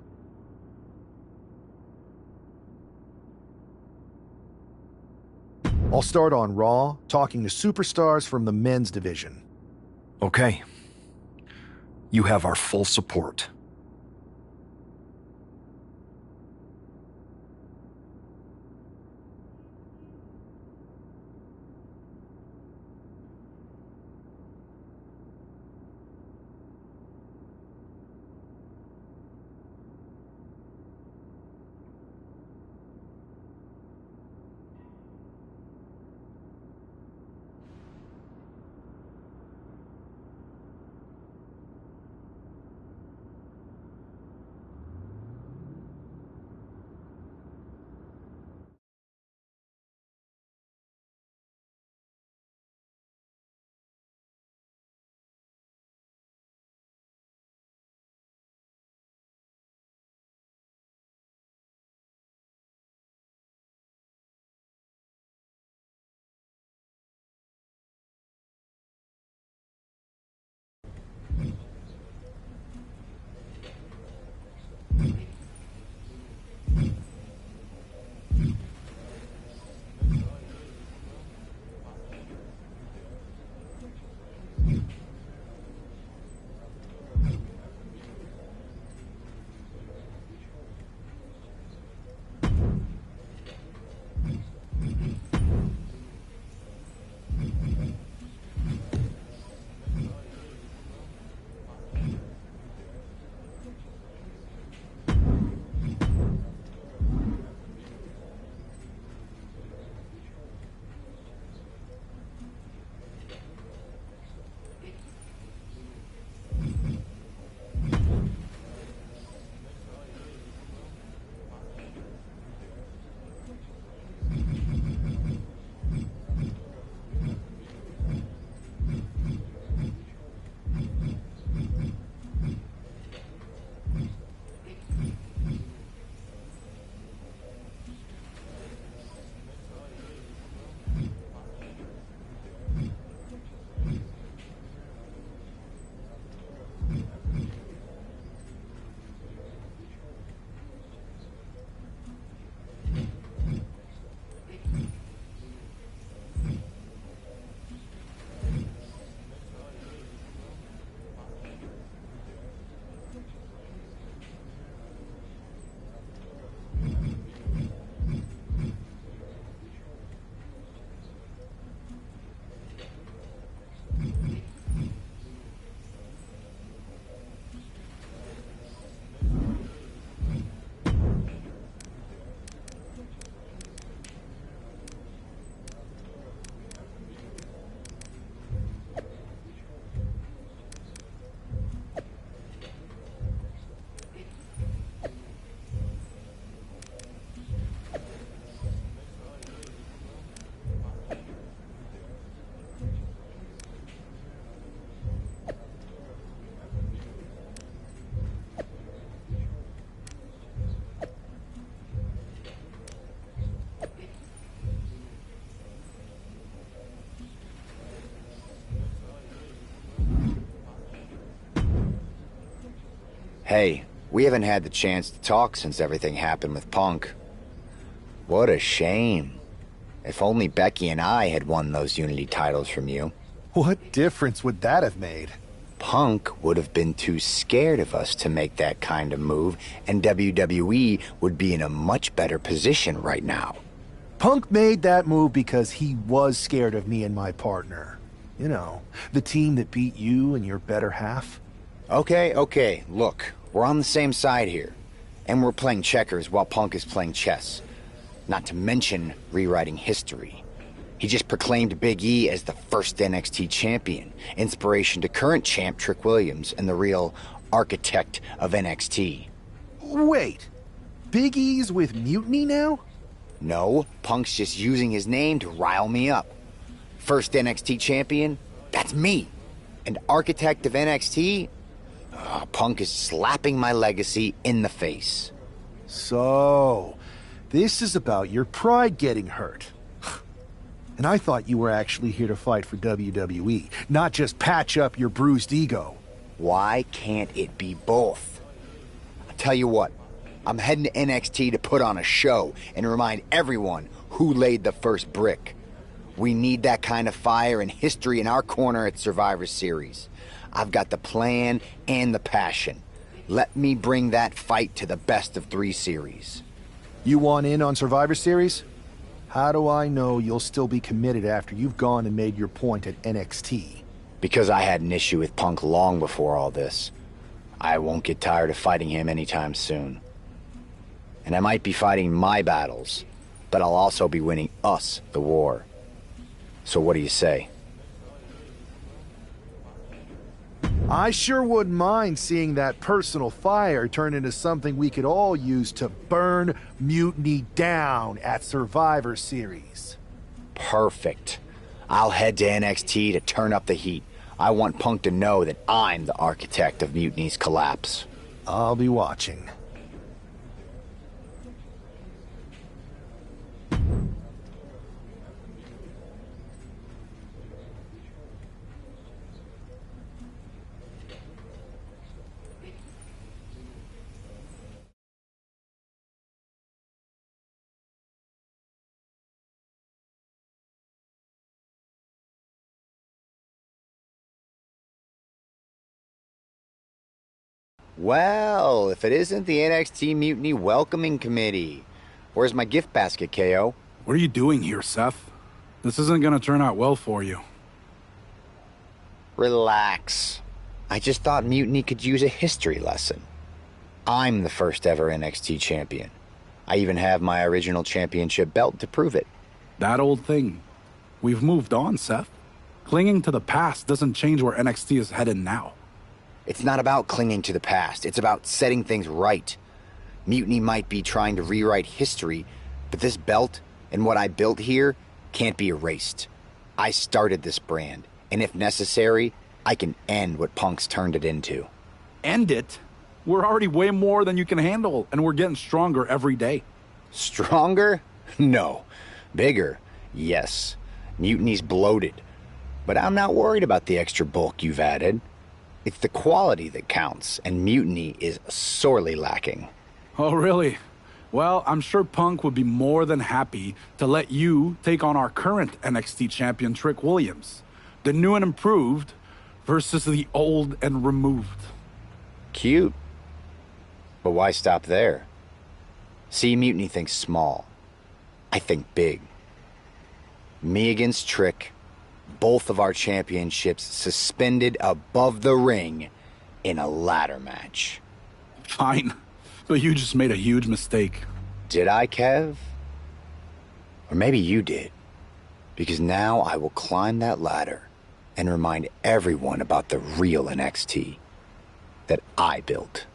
I'll start on Raw, talking to superstars from the men's division. Okay. You have our full support. Hey, we haven't had the chance to talk since everything happened with Punk. What a shame. If only Becky and I had won those Unity titles from you. What difference would that have made? Punk would have been too scared of us to make that kind of move, and WWE would be in a much better position right now. Punk made that move because he was scared of me and my partner. You know, the team that beat you and your better half. Okay, look, we're on the same side here. And we're playing checkers while Punk is playing chess. Not to mention rewriting history. He just proclaimed Big E as the first NXT champion, inspiration to current champ Trick Williams and the real architect of NXT. Wait, Big E's with Mutiny now? No, Punk's just using his name to rile me up. First NXT champion? That's me. And architect of NXT? Punk is slapping my legacy in the face. So, this is about your pride getting hurt. And I thought you were actually here to fight for WWE, not just patch up your bruised ego. Why can't it be both? I'll tell you what, I'm heading to NXT to put on a show and remind everyone who laid the first brick. We need that kind of fire and history in our corner at Survivor Series. I've got the plan and the passion. Let me bring that fight to the best of 3 series. You want in on Survivor Series? How do I know you'll still be committed after you've gone and made your point at NXT? Because I had an issue with Punk long before all this. I won't get tired of fighting him anytime soon. And I might be fighting my battles, but I'll also be winning us the war. So what do you say? I sure wouldn't mind seeing that personal fire turn into something we could all use to burn Mutiny down at Survivor Series. Perfect. I'll head to NXT to turn up the heat. I want Punk to know that I'm the architect of Mutiny's collapse. I'll be watching. Well, if it isn't the NXT Mutiny Welcoming Committee. Where's my gift basket, KO? What are you doing here, Seth? This isn't gonna turn out well for you. Relax. I just thought Mutiny could use a history lesson. I'm the first ever NXT champion. I even have my original championship belt to prove it. That old thing. We've moved on, Seth. Clinging to the past doesn't change where NXT is headed now. It's not about clinging to the past. It's about setting things right. Mutiny might be trying to rewrite history, but this belt and what I built here can't be erased. I started this brand, and if necessary, I can end what Punk's turned it into. End it? We're already way more than you can handle, and we're getting stronger every day. Stronger? No. Bigger? Yes. Mutiny's bloated. But I'm not worried about the extra bulk you've added. It's the quality that counts, and Mutiny is sorely lacking. Oh, really? Well, I'm sure Punk would be more than happy to let you take on our current NXT champion, Trick Williams. The new and improved versus the old and removed. Cute. But why stop there? See, Mutiny thinks small. I think big. Me against Trick. Both of our championships suspended above the ring in a ladder match. Fine, but you just made a huge mistake. Did I, Kev? Or maybe you did. Because now I will climb that ladder and remind everyone about the real NXT that I built.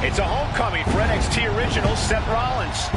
It's a homecoming for NXT original Seth Rollins.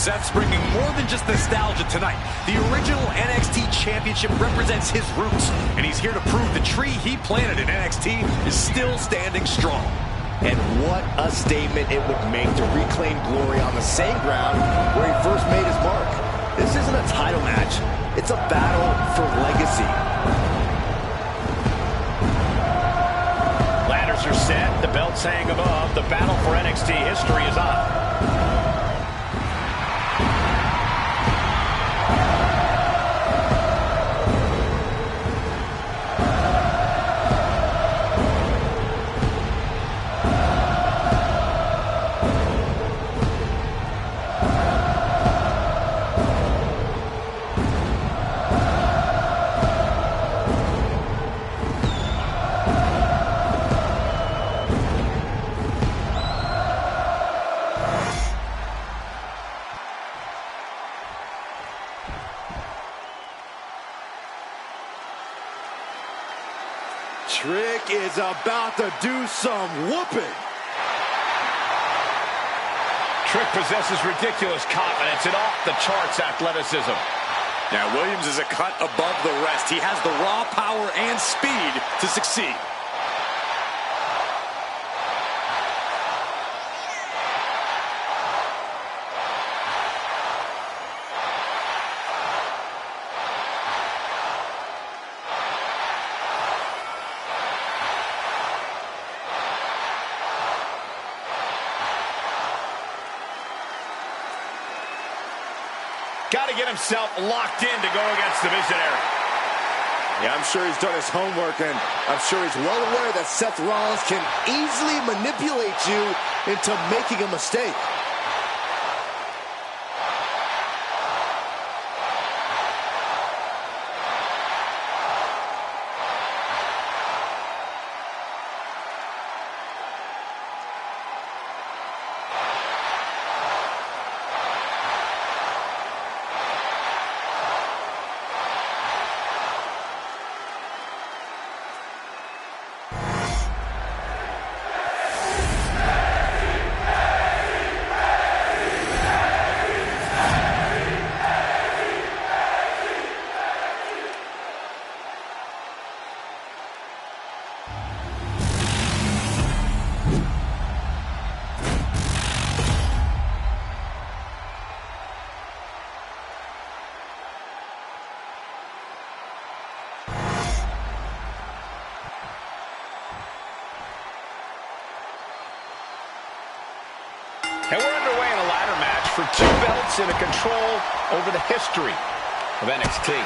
Seth's bringing more than just nostalgia tonight. The original NXT Championship represents his roots, and he's here to prove the tree he planted in NXT is still standing strong. And what a statement it would make to reclaim glory on the same ground where he first made his mark. This isn't a title match. It's a battle for legacy. Ladders are set. The belts hang above. The battle for NXT history is on. Trick is about to do some whooping. Trick possesses ridiculous confidence and off-the-charts athleticism. Now, Williams is a cut above the rest. He has the raw power and speed to succeed. Got to get himself locked in to go against the Visionary. Yeah, I'm sure he's done his homework, and I'm sure he's well aware that Seth Rollins can easily manipulate you into making a mistake. And we're underway in a ladder match for 2 belts and a control over the history of NXT.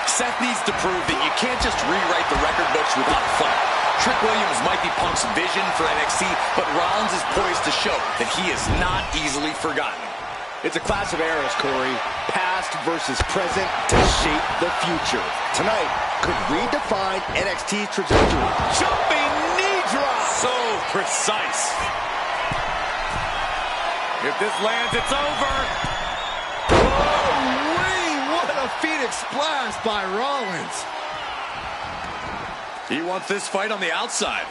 Seth needs to prove that you can't just rewrite the record books without a fight. Trick Williams might be Punk's vision for NXT, but Rollins is poised to show that he is not easily forgotten. It's a clash of eras, Corey. Past versus present to shape the future. Tonight could redefine NXT's trajectory. Jumping knee drop! So precise. If this lands, it's over. Oh, what a Phoenix splash by Rollins. He wants this fight on the outside.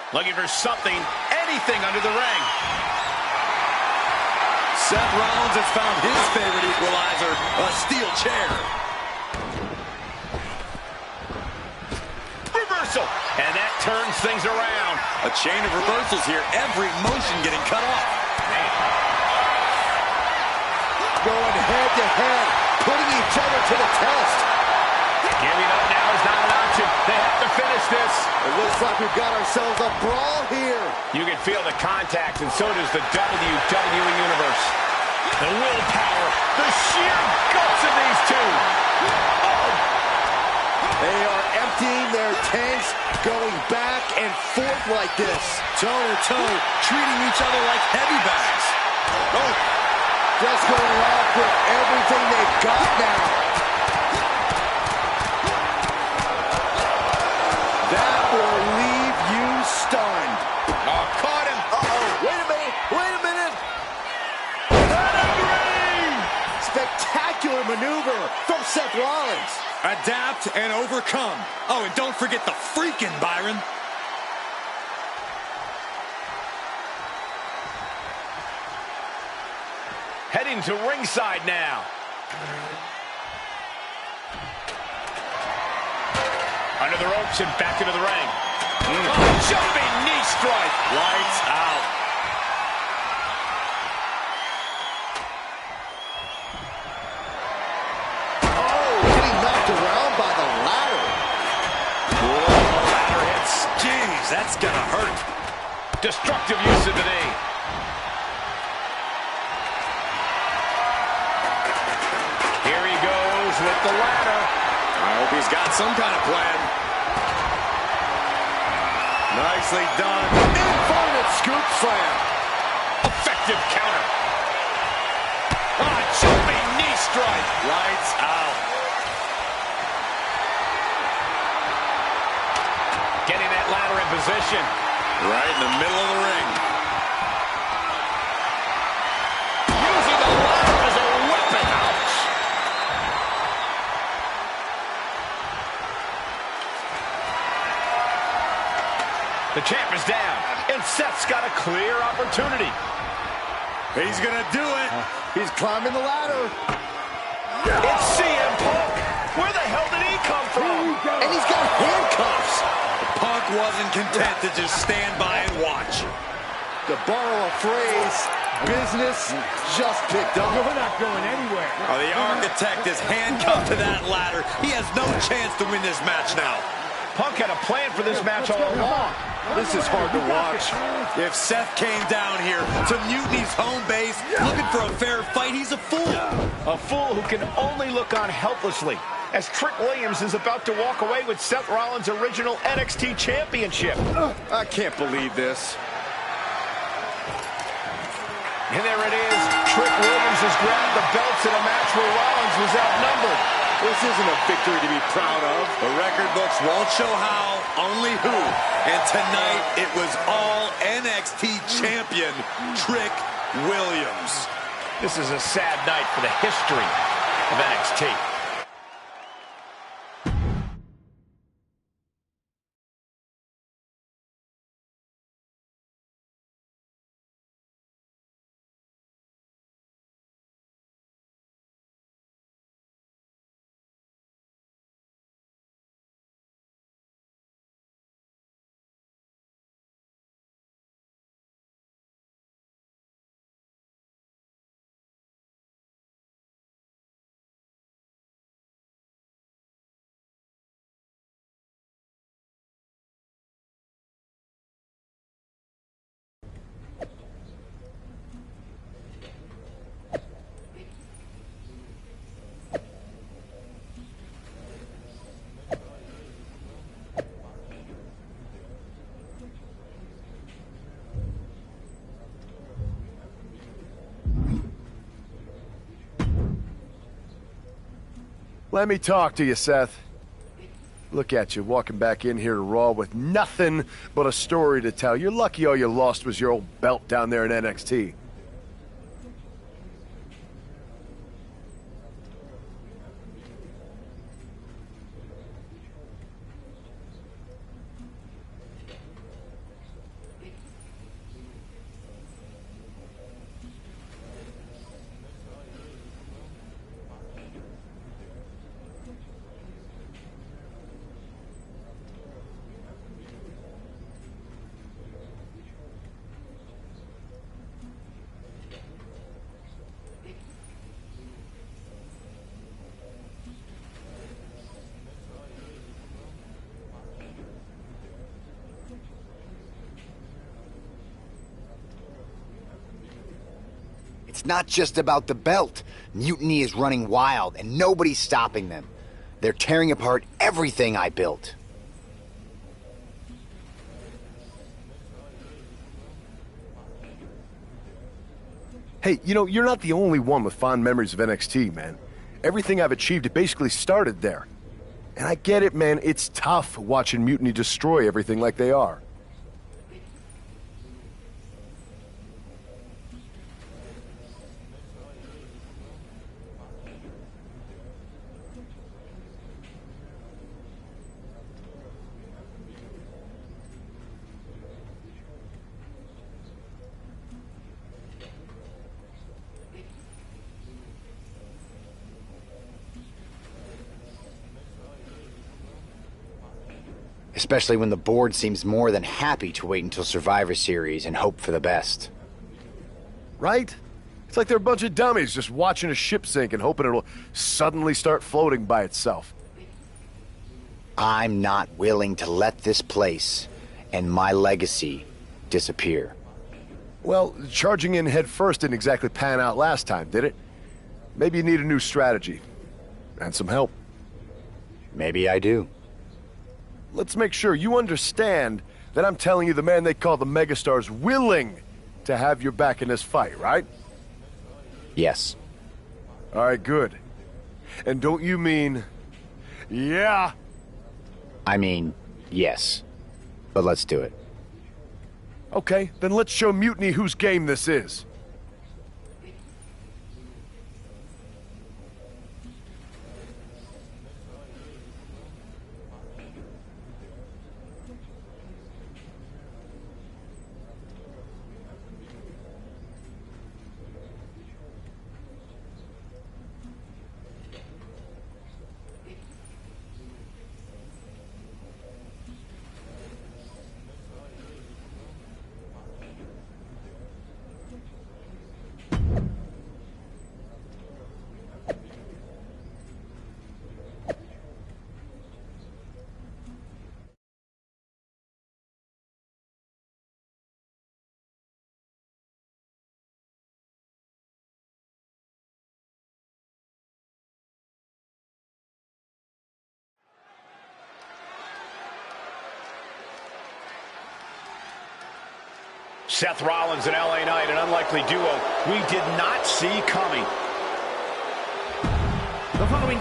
Looking for something, anything under the ring. Seth Rollins has found his favorite equalizer, a steel chair. Reversal, and that turns things around. A chain of reversals here, every motion getting cut off. Going head to head, putting each other to the test. Giving up now is not an option. They have to finish this. It looks like we've got ourselves a brawl here. You can feel the contact, and so does the WWE Universe. The willpower, the sheer guts of these two. Oh. They are emptying their tanks, going back and forth like this. Toe to toe, treating each other like heavy bags. Oh, just going off with everything they've got now. That will leave you stunned. Oh, caught him. Uh-oh, wait a minute, wait a minute. Spectacular maneuver from Seth Rollins. Adapt and overcome. Oh, and don't forget the freaking Byron. Heading to ringside now. Under the ropes and back into the ring. Oh, jumping knee strike. Lights out. Oh, getting knocked around by the ladder. Whoa, ladder hits. Jeez, that's gonna hurt. Destructive use of the knee. Here he goes with the ladder. I hope he's got some kind of plan. Nicely done. Inverted scoop slam. Effective counter. Ah, jumping knee strike. Lights out. Getting that ladder in position. Right in the middle of the ring. Using the ladder as a weapon. Ouch. champ is down, and Seth's got a clear opportunity. He's gonna do it. He's climbing the ladder. It's CM Punk. Where the hell did he come from? And he's got handcuffs. Punk wasn't content to just stand by and watch. To borrow a phrase, business just picked up. We're not going anywhere. Oh, the architect is handcuffed to that ladder. He has no chance to win this match now. Punk had a plan for this match all along. This is hard to watch. If Seth came down here to Mutiny's home base looking for a fair fight, he's a fool. A fool who can only look on helplessly as Trick Williams is about to walk away with Seth Rollins' original NXT Championship. I can't believe this. And there it is. Trick Williams has grabbed the belts in a match where Rollins was outnumbered. This isn't a victory to be proud of. The record books won't show how, only who. And tonight, it was all NXT champion Trick Williams. This is a sad night for the history of NXT. Let me talk to you, Seth. Look at you, walking back in here to Raw with nothing but a story to tell. You're lucky all you lost was your old belt down there in NXT. It's not just about the belt. Mutiny is running wild, and nobody's stopping them. They're tearing apart everything I built. Hey, you know, you're not the only one with fond memories of NXT, man. Everything I've achieved, it basically started there. And I get it, man, it's tough watching Mutiny destroy everything like they are. Especially when the board seems more than happy to wait until Survivor Series and hope for the best. Right? It's like they're a bunch of dummies just watching a ship sink and hoping it'll suddenly start floating by itself. I'm not willing to let this place and my legacy disappear. Well, charging in head first didn't exactly pan out last time, did it? Maybe you need a new strategy. And some help. Maybe I do. Let's make sure you understand that I'm telling you the man they call the Megastar's willing to have your back in this fight, right? Yes. All right, good. And don't you mean... yeah? I mean, yes. But let's do it. Okay, then let's show Mutiny whose game this is. Seth Rollins and LA Knight, an unlikely duo we did not see coming. The following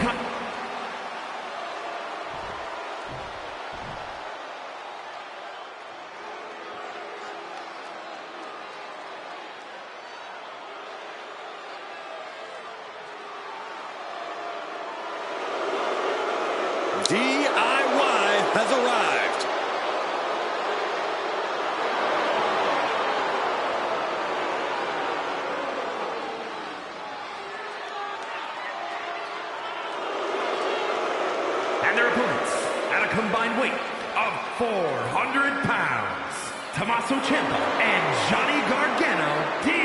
DIY has arrived. and their opponents at a combined weight of 400 pounds, Tommaso Ciampa and Johnny Gargano, DIY.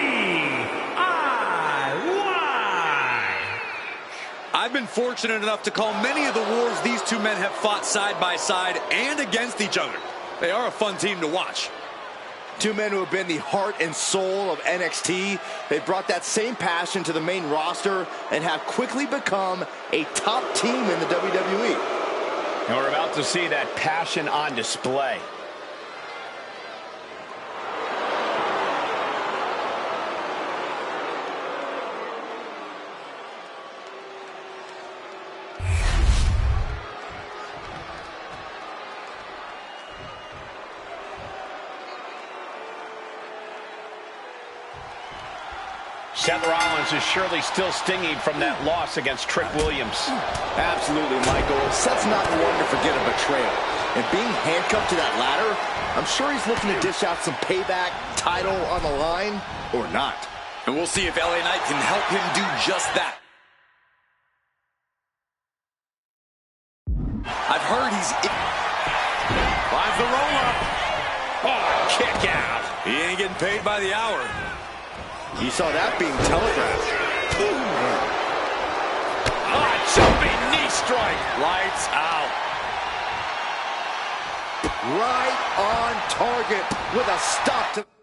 I've been fortunate enough to call many of the wars these two men have fought side by side and against each other. They are a fun team to watch. Two men who have been the heart and soul of NXT. They brought that same passion to the main roster and have quickly become a top team in the WWE. And we're about to see that passion on display. Seth Rollins is surely still stinging from that loss against Trick Williams. Absolutely, Michael. Seth's not one to forget a betrayal. And being handcuffed to that ladder, I'm sure he's looking to dish out some payback, title on the line, or not. And we'll see if LA Knight can help him do just that. I've heard he's... Finds the roll-up. Oh, kick out. He ain't getting paid by the hour. You saw that being telegraphed. Jumping knee strike. Lights out. Right on target with a stop to...